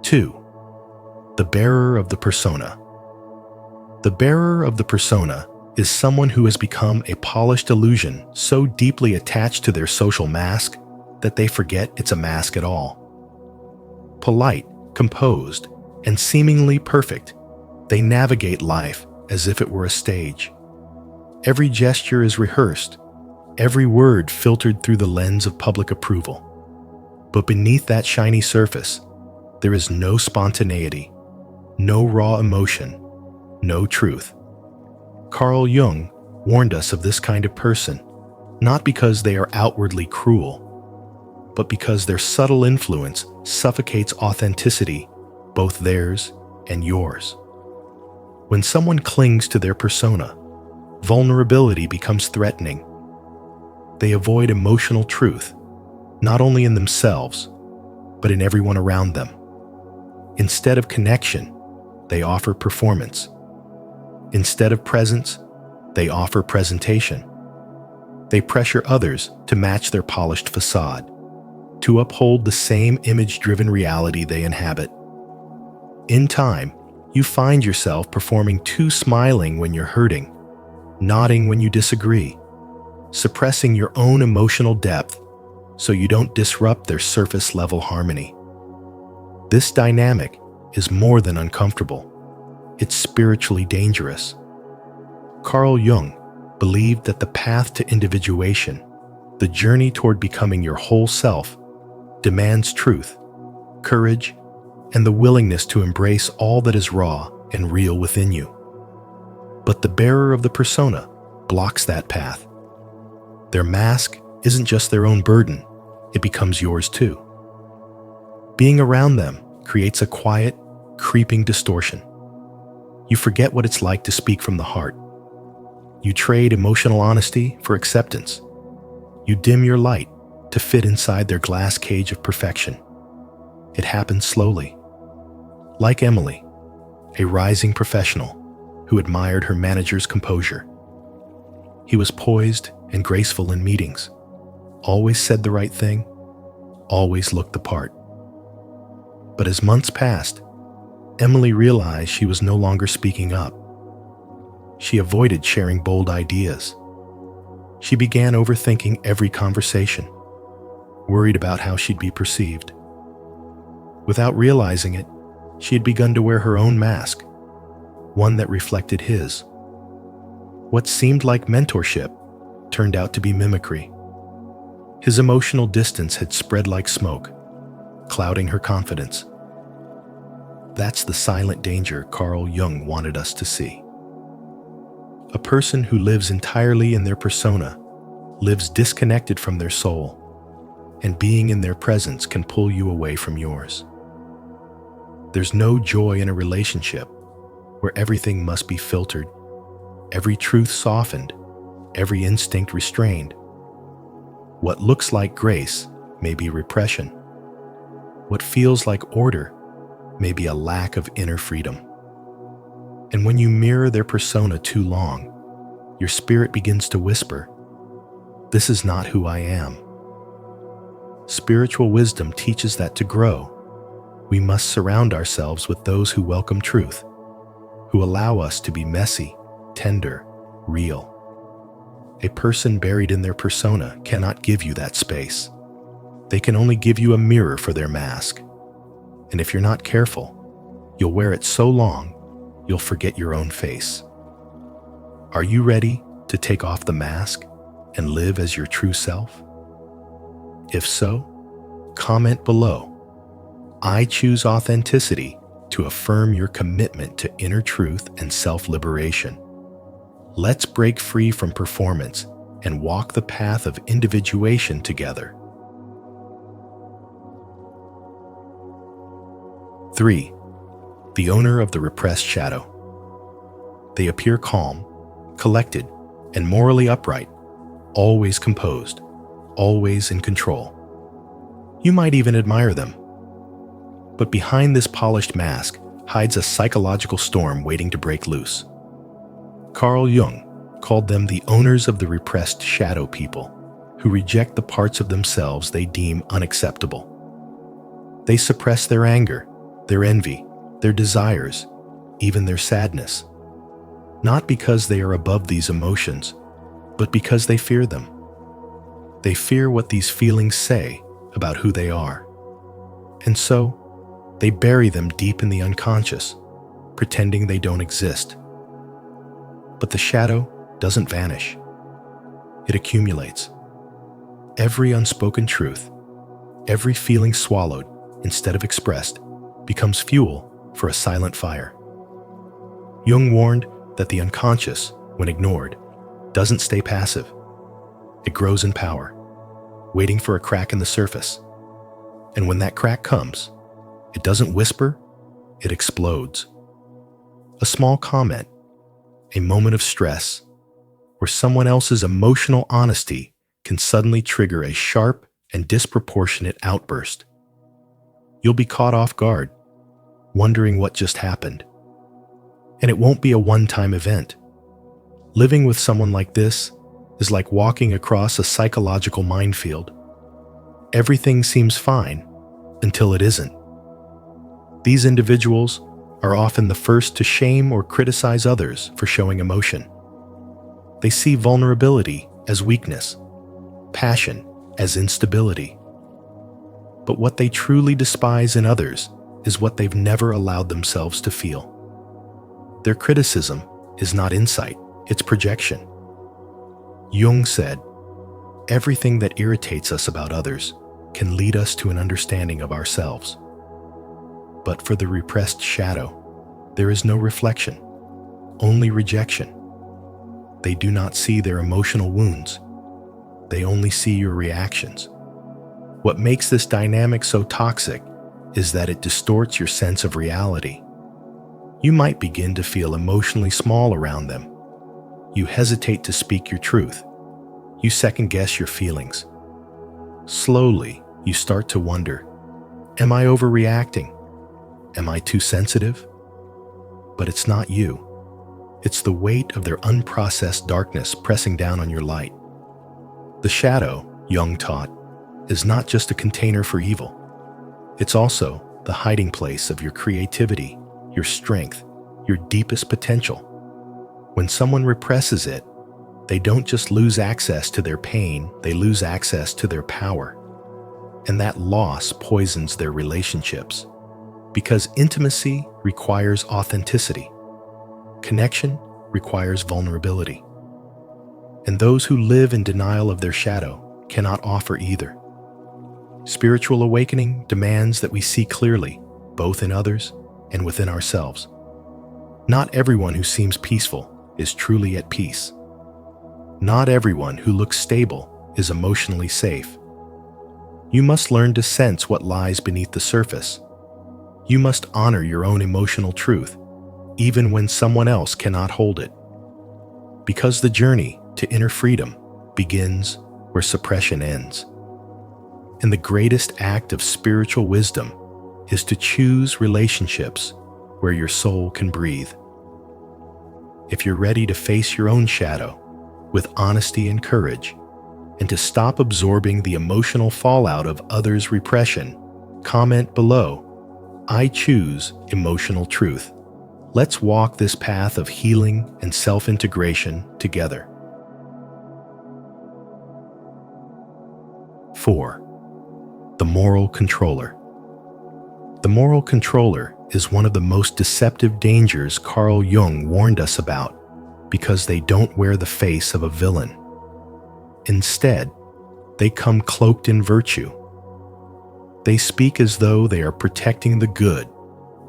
2. The bearer of the persona. The bearer of the persona is someone who has become a polished illusion so deeply attached to their social mask that they forget it's a mask at all. Polite, composed, and seemingly perfect, they navigate life as if it were a stage. Every gesture is rehearsed, every word filtered through the lens of public approval. But beneath that shiny surface, there is no spontaneity, no raw emotion, no truth. Carl Jung warned us of this kind of person, not because they are outwardly cruel, but because their subtle influence suffocates authenticity, both theirs and yours. When someone clings to their persona, vulnerability becomes threatening. They avoid emotional truth, not only in themselves, but in everyone around them. Instead of connection, they offer performance. Instead of presence, they offer presentation. They pressure others to match their polished facade, to uphold the same image-driven reality they inhabit. In time, you find yourself performing too smiling when you're hurting, nodding when you disagree, suppressing your own emotional depth so you don't disrupt their surface-level harmony. This dynamic is more than uncomfortable. It's spiritually dangerous. Carl Jung believed that the path to individuation The journey toward becoming your whole self demands truth, courage, and the willingness to embrace all that is raw and real within you. But the bearer of the persona blocks that path. Their mask isn't just their own burden, it becomes yours too. Being around them creates a quiet, creeping distortion. You forget what it's like to speak from the heart. You trade emotional honesty for acceptance. You dim your light to fit inside their glass cage of perfection. It happens slowly. Like Emily, a rising professional who admired her manager's composure. He was poised and graceful in meetings, always said the right thing, always looked the part. But as months passed, Emily realized she was no longer speaking up. She avoided sharing bold ideas. She began overthinking every conversation, worried about how she'd be perceived. Without realizing it, she had begun to wear her own mask, one that reflected his. What seemed like mentorship turned out to be mimicry. His emotional distance had spread like smoke, clouding her confidence. That's the silent danger Carl Jung wanted us to see. A person who lives entirely in their persona lives disconnected from their soul, and being in their presence can pull you away from yours. There's no joy in a relationship where everything must be filtered, every truth softened, every instinct restrained. What looks like grace may be repression. What feels like order may be a lack of inner freedom. And when you mirror their persona too long, your spirit begins to whisper, "This is not who I am." Spiritual wisdom teaches that to grow, we must surround ourselves with those who welcome truth, who allow us to be messy, tender, real. A person buried in their persona cannot give you that space. They can only give you a mirror for their mask. And if you're not careful, you'll wear it so long, you'll forget your own face. Are you ready to take off the mask and live as your true self? If so, comment below. I choose authenticity to affirm your commitment to inner truth and self-liberation. Let's break free from performance and walk the path of individuation together. 3. The owner of the repressed shadow. They appear calm, collected, and morally upright, always composed, always in control. You might even admire them. But behind this polished mask hides a psychological storm waiting to break loose. Carl Jung called them the owners of the repressed shadow people, who reject the parts of themselves they deem unacceptable. They suppress their anger, their envy, their desires, even their sadness. Not because they are above these emotions, but because they fear them. They fear what these feelings say about who they are. And so, they bury them deep in the unconscious, pretending they don't exist. But the shadow doesn't vanish. It accumulates. Every unspoken truth, every feeling swallowed instead of expressed, becomes fuel for a silent fire. Jung warned that the unconscious, when ignored, doesn't stay passive. It grows in power, waiting for a crack in the surface. And when that crack comes, it doesn't whisper, it explodes. A small comment, a moment of stress, or someone else's emotional honesty can suddenly trigger a sharp and disproportionate outburst. You'll be caught off guard, wondering what just happened. And it won't be a one-time event. Living with someone like this is like walking across a psychological minefield. Everything seems fine until it isn't. These individuals are often the first to shame or criticize others for showing emotion. They see vulnerability as weakness, passion as instability. But what they truly despise in others is what they've never allowed themselves to feel. Their criticism is not insight, it's projection. Jung said, everything that irritates us about others can lead us to an understanding of ourselves. But for the repressed shadow, there is no reflection, only rejection. They do not see their emotional wounds. They only see your reactions. What makes this dynamic so toxic is that it distorts your sense of reality. You might begin to feel emotionally small around them. You hesitate to speak your truth. You second-guess your feelings. Slowly, you start to wonder, am I overreacting? Am I too sensitive? But it's not you. It's the weight of their unprocessed darkness pressing down on your light. The shadow, Jung taught, is not just a container for evil. It's also the hiding place of your creativity, your strength, your deepest potential. When someone represses it, they don't just lose access to their pain, they lose access to their power. And that loss poisons their relationships. Because intimacy requires authenticity. Connection requires vulnerability. And those who live in denial of their shadow cannot offer either. Spiritual awakening demands that we see clearly, both in others and within ourselves. Not everyone who seems peaceful is truly at peace. Not everyone who looks stable is emotionally safe. You must learn to sense what lies beneath the surface. You must honor your own emotional truth, even when someone else cannot hold it. Because the journey to inner freedom begins where suppression ends. And the greatest act of spiritual wisdom is to choose relationships where your soul can breathe. If you're ready to face your own shadow with honesty and courage, and to stop absorbing the emotional fallout of others' repression, comment below, I choose emotional truth. Let's walk this path of healing and self-integration together. 4. The moral controller. The moral controller is one of the most deceptive dangers Carl Jung warned us about because they don't wear the face of a villain. Instead, they come cloaked in virtue. They speak as though they are protecting the good,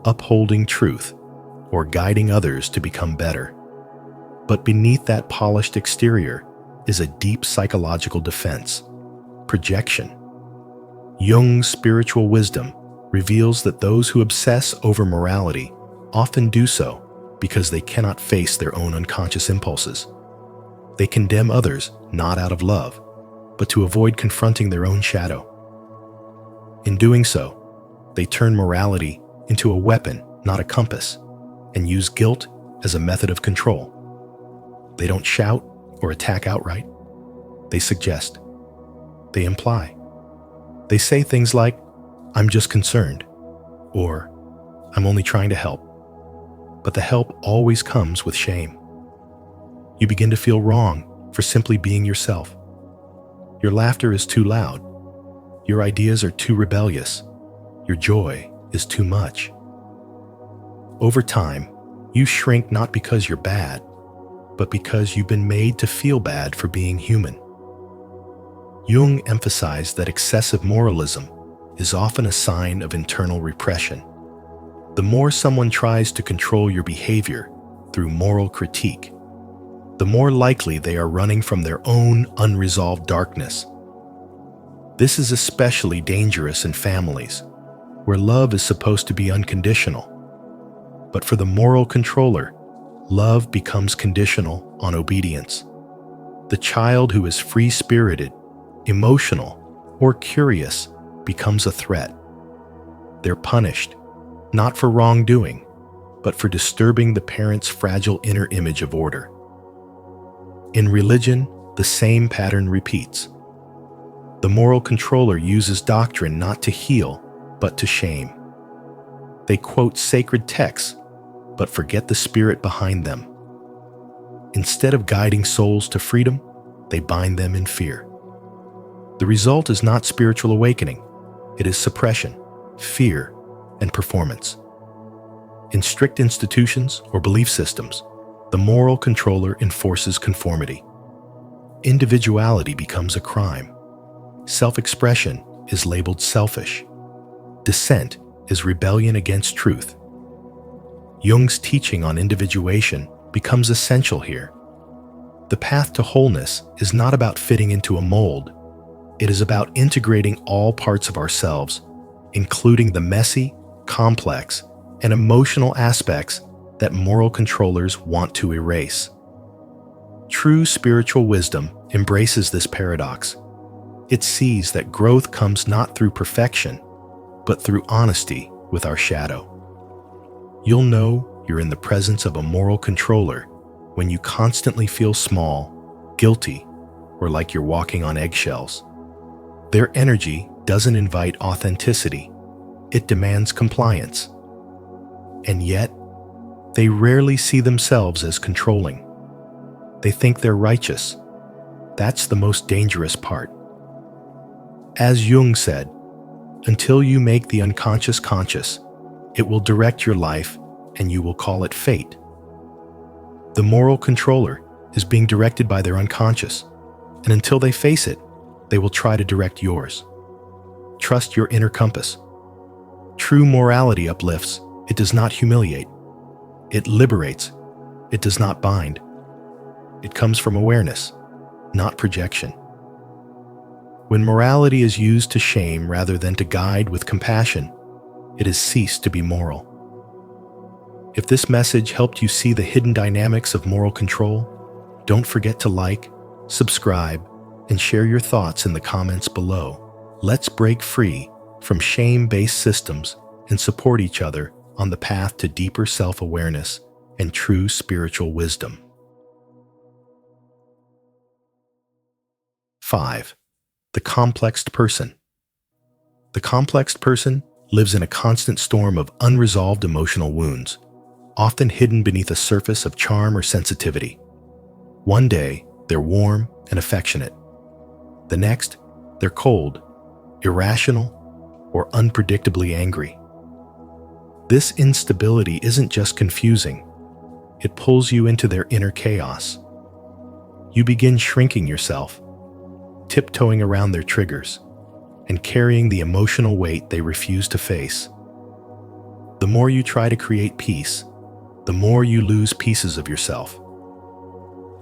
upholding truth, or guiding others to become better. But beneath that polished exterior is a deep psychological defense, projection. Jung's spiritual wisdom reveals that those who obsess over morality often do so because they cannot face their own unconscious impulses. They condemn others not out of love, but to avoid confronting their own shadow. In doing so, they turn morality into a weapon, not a compass, and use guilt as a method of control. They don't shout or attack outright. They suggest. They imply. They say things like, "I'm just concerned," or "I'm only trying to help." But the help always comes with shame. You begin to feel wrong for simply being yourself. Your laughter is too loud. Your ideas are too rebellious. Your joy is too much. Over time, you shrink not because you're bad, but because you've been made to feel bad for being human. Jung emphasized that excessive moralism is often a sign of internal repression. The more someone tries to control your behavior through moral critique, the more likely they are running from their own unresolved darkness. This is especially dangerous in families, where love is supposed to be unconditional. But for the moral controller, love becomes conditional on obedience. The child who is free-spirited, emotional, or curious becomes a threat. They're punished, not for wrongdoing, but for disturbing the parent's fragile inner image of order. In religion, the same pattern repeats. The moral controller uses doctrine not to heal, but to shame. They quote sacred texts, but forget the spirit behind them. Instead of guiding souls to freedom, they bind them in fear. The result is not spiritual awakening. It is suppression, fear, and performance. In strict institutions or belief systems, the moral controller enforces conformity. Individuality becomes a crime. Self-expression is labeled selfish. Dissent is rebellion against truth. Jung's teaching on individuation becomes essential here. The path to wholeness is not about fitting into a mold. It is about integrating all parts of ourselves, including the messy, complex, and emotional aspects that moral controllers want to erase. True spiritual wisdom embraces this paradox. It sees that growth comes not through perfection, but through honesty with our shadow. You'll know you're in the presence of a moral controller when you constantly feel small, guilty, or like you're walking on eggshells. Their energy doesn't invite authenticity. It demands compliance. And yet, they rarely see themselves as controlling. They think they're righteous. That's the most dangerous part. As Jung said, until you make the unconscious conscious, it will direct your life and you will call it fate. The moral controller is being directed by their unconscious, and until they face it, they will try to direct yours. Trust your inner compass. True morality uplifts. It does not humiliate. It liberates. It does not bind. It comes from awareness, not projection. When morality is used to shame rather than to guide with compassion, it has ceased to be moral. If this message helped you see the hidden dynamics of moral control, don't forget to like, subscribe, and share your thoughts in the comments below. Let's break free from shame-based systems and support each other on the path to deeper self-awareness and true spiritual wisdom. 5. The complexed person. The complexed person lives in a constant storm of unresolved emotional wounds, often hidden beneath a surface of charm or sensitivity. One day, they're warm and affectionate. The next, they're cold, irrational, or unpredictably angry. This instability isn't just confusing. It pulls you into their inner chaos. You begin shrinking yourself, tiptoeing around their triggers, and carrying the emotional weight they refuse to face. The more you try to create peace, the more you lose pieces of yourself.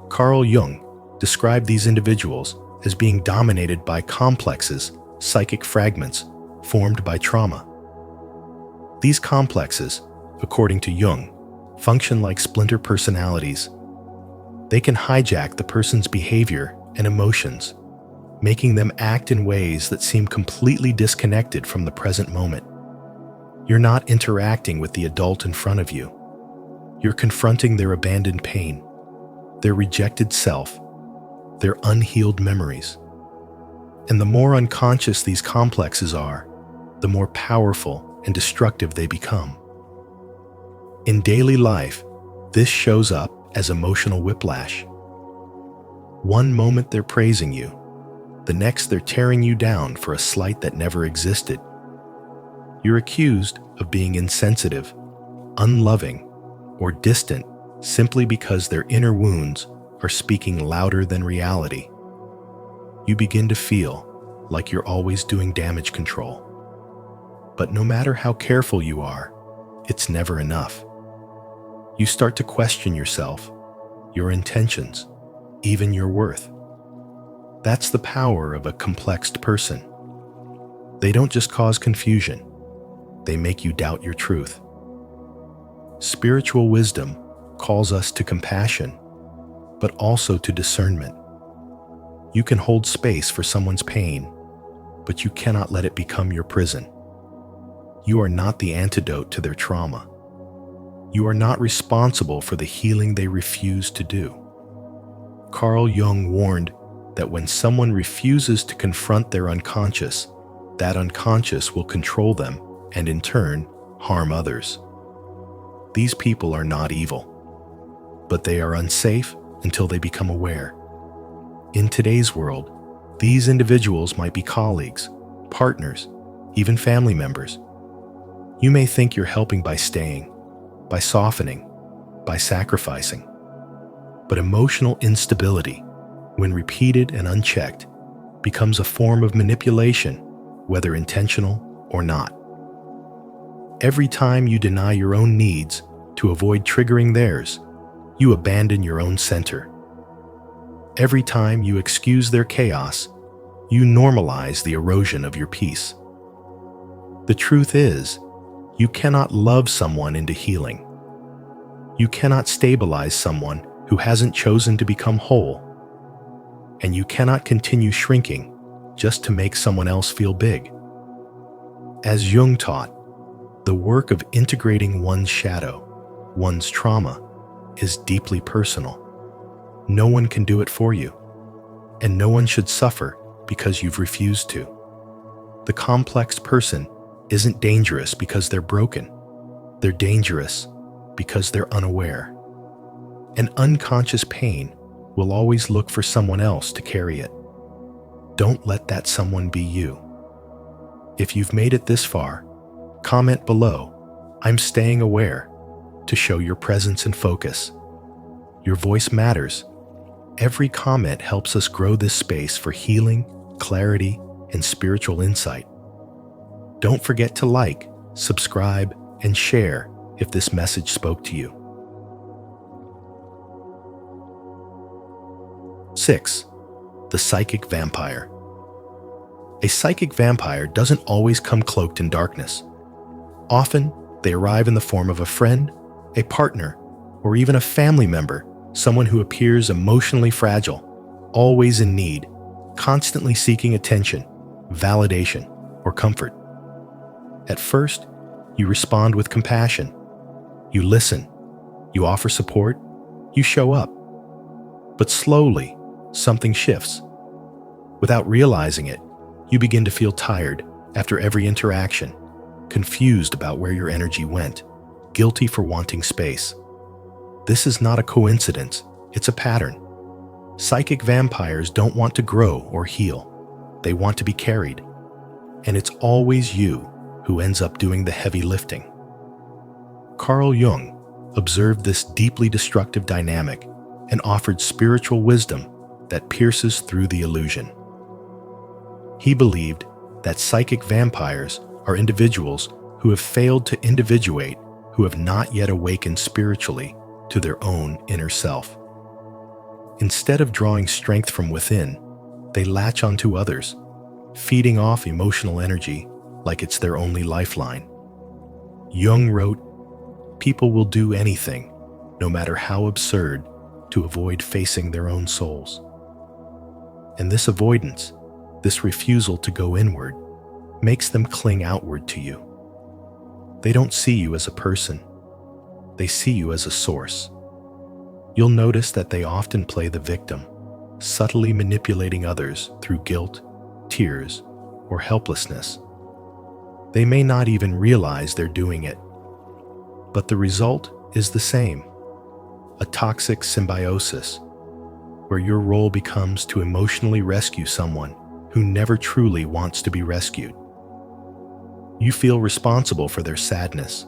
Carl Jung described these individuals as being dominated by complexes, psychic fragments, formed by trauma. These complexes, according to Jung, function like splinter personalities. They can hijack the person's behavior and emotions, making them act in ways that seem completely disconnected from the present moment. You're not interacting with the adult in front of you. You're confronting their abandoned pain, their rejected self, their unhealed memories. And the more unconscious these complexes are, the more powerful and destructive they become. In daily life, this shows up as emotional whiplash. One moment they're praising you, the next they're tearing you down for a slight that never existed. You're accused of being insensitive, unloving, or distant simply because their inner wounds are speaking louder than reality. You begin to feel like you're always doing damage control. But no matter how careful you are, it's never enough. You start to question yourself, your intentions, even your worth. That's the power of a complexed person. They don't just cause confusion, they make you doubt your truth. Spiritual wisdom calls us to compassion, but also to discernment. You can hold space for someone's pain, but you cannot let it become your prison. You are not the antidote to their trauma. You are not responsible for the healing they refuse to do. Carl Jung warned that when someone refuses to confront their unconscious, that unconscious will control them and in turn harm others. These people are not evil, but they are unsafe until they become aware. In today's world, these individuals might be colleagues, partners, even family members. You may think you're helping by staying, by softening, by sacrificing. But emotional instability, when repeated and unchecked, becomes a form of manipulation, whether intentional or not. Every time you deny your own needs to avoid triggering theirs, you abandon your own center. Every time you excuse their chaos, you normalize the erosion of your peace. The truth is, you cannot love someone into healing. You cannot stabilize someone who hasn't chosen to become whole. And you cannot continue shrinking just to make someone else feel big. As Jung taught, the work of integrating one's shadow, one's trauma, is deeply personal. No one can do it for you, and no one should suffer because you've refused to. The complex person isn't dangerous because they're broken. They're dangerous because they're unaware. An unconscious pain will always look for someone else to carry it. Don't let that someone be you. If you've made it this far, comment below, "I'm staying aware," to show your presence and focus. Your voice matters. Every comment helps us grow this space for healing, clarity, and spiritual insight. Don't forget to like, subscribe, and share if this message spoke to you. 6. The psychic vampire. A psychic vampire doesn't always come cloaked in darkness. Often, they arrive in the form of a friend, a partner, or even a family member, someone who appears emotionally fragile, always in need, constantly seeking attention, validation, or comfort. At first, you respond with compassion. You listen, you offer support, you show up. But slowly, something shifts. Without realizing it, you begin to feel tired after every interaction, confused about where your energy went, guilty for wanting space. This is not a coincidence, it's a pattern. Psychic vampires don't want to grow or heal. They want to be carried. And it's always you who ends up doing the heavy lifting. Carl Jung observed this deeply destructive dynamic and offered spiritual wisdom that pierces through the illusion. He believed that psychic vampires are individuals who have failed to individuate, who have not yet awakened spiritually to their own inner self. Instead of drawing strength from within, they latch onto others, feeding off emotional energy like it's their only lifeline. Jung wrote, "People will do anything, no matter how absurd, to avoid facing their own souls." And this avoidance, this refusal to go inward, makes them cling outward to you. They don't see you as a person. They see you as a source. You'll notice that they often play the victim, subtly manipulating others through guilt, tears, or helplessness. They may not even realize they're doing it, but the result is the same: a toxic symbiosis, where your role becomes to emotionally rescue someone who never truly wants to be rescued. You feel responsible for their sadness,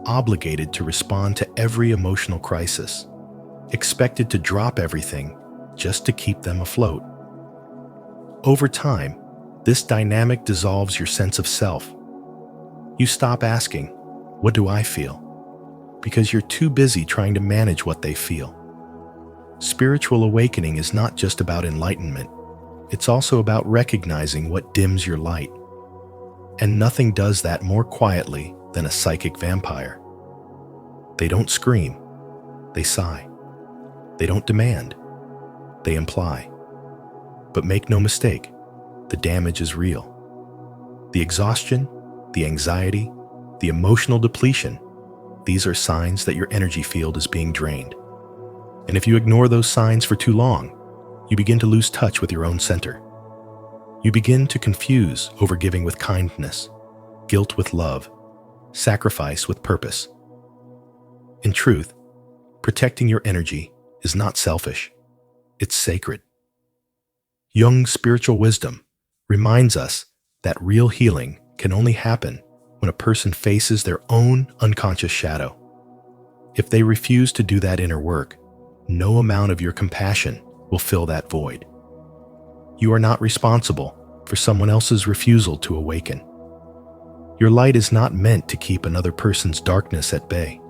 obligated to respond to every emotional crisis, expected to drop everything just to keep them afloat. Over time, this dynamic dissolves your sense of self. You stop asking, "What do I feel?" because you're too busy trying to manage what they feel. Spiritual awakening is not just about enlightenment. It's also about recognizing what dims your light. And nothing does that more quietly than a psychic vampire. They don't scream. They sigh. They don't demand. They imply. But make no mistake, the damage is real. The exhaustion, the anxiety, the emotional depletion, these are signs that your energy field is being drained. And if you ignore those signs for too long, you begin to lose touch with your own center. You begin to confuse overgiving with kindness, guilt with love, sacrifice with purpose. In truth, protecting your energy is not selfish, it's sacred. Jung's spiritual wisdom reminds us that real healing can only happen when a person faces their own unconscious shadow. If they refuse to do that inner work, no amount of your compassion will fill that void. You are not responsible for someone else's refusal to awaken. Your light is not meant to keep another person's darkness at bay.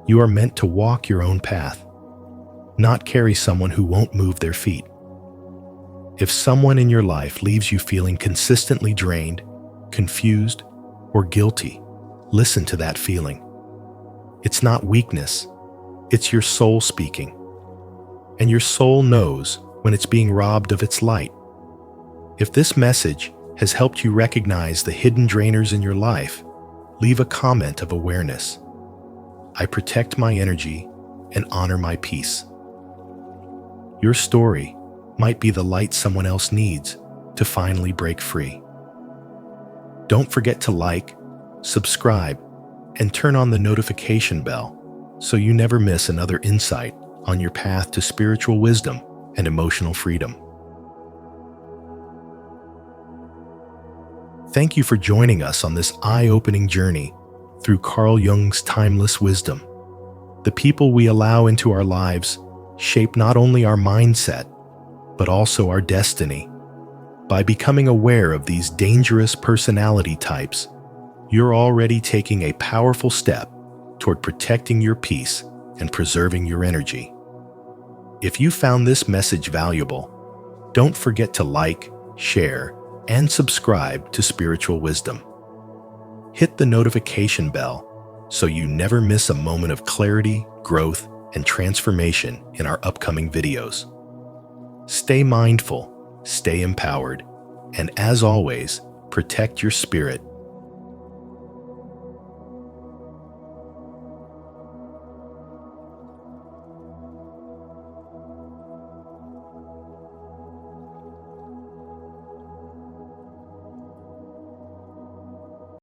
You are meant to walk your own path, not carry someone who won't move their feet. If someone in your life leaves you feeling consistently drained, confused, or guilty, listen to that feeling. It's not weakness, it's your soul speaking. And your soul knows when it's being robbed of its light. If this message has helped you recognize the hidden drainers in your life, leave a comment of awareness. I protect my energy and honor my peace. Your story might be the light someone else needs to finally break free. Don't forget to like, subscribe, and turn on the notification bell so you never miss another insight on your path to spiritual wisdom and emotional freedom. Thank you for joining us on this eye-opening journey through Carl Jung's timeless wisdom. The people we allow into our lives shape not only our mindset, but also our destiny. By becoming aware of these dangerous personality types, you're already taking a powerful step toward protecting your peace and preserving your energy. If you found this message valuable, don't forget to like, share, and subscribe to Spiritual Wisdom. Hit the notification bell so you never miss a moment of clarity, growth, and transformation in our upcoming videos. Stay mindful, stay empowered, and as always, protect your spirit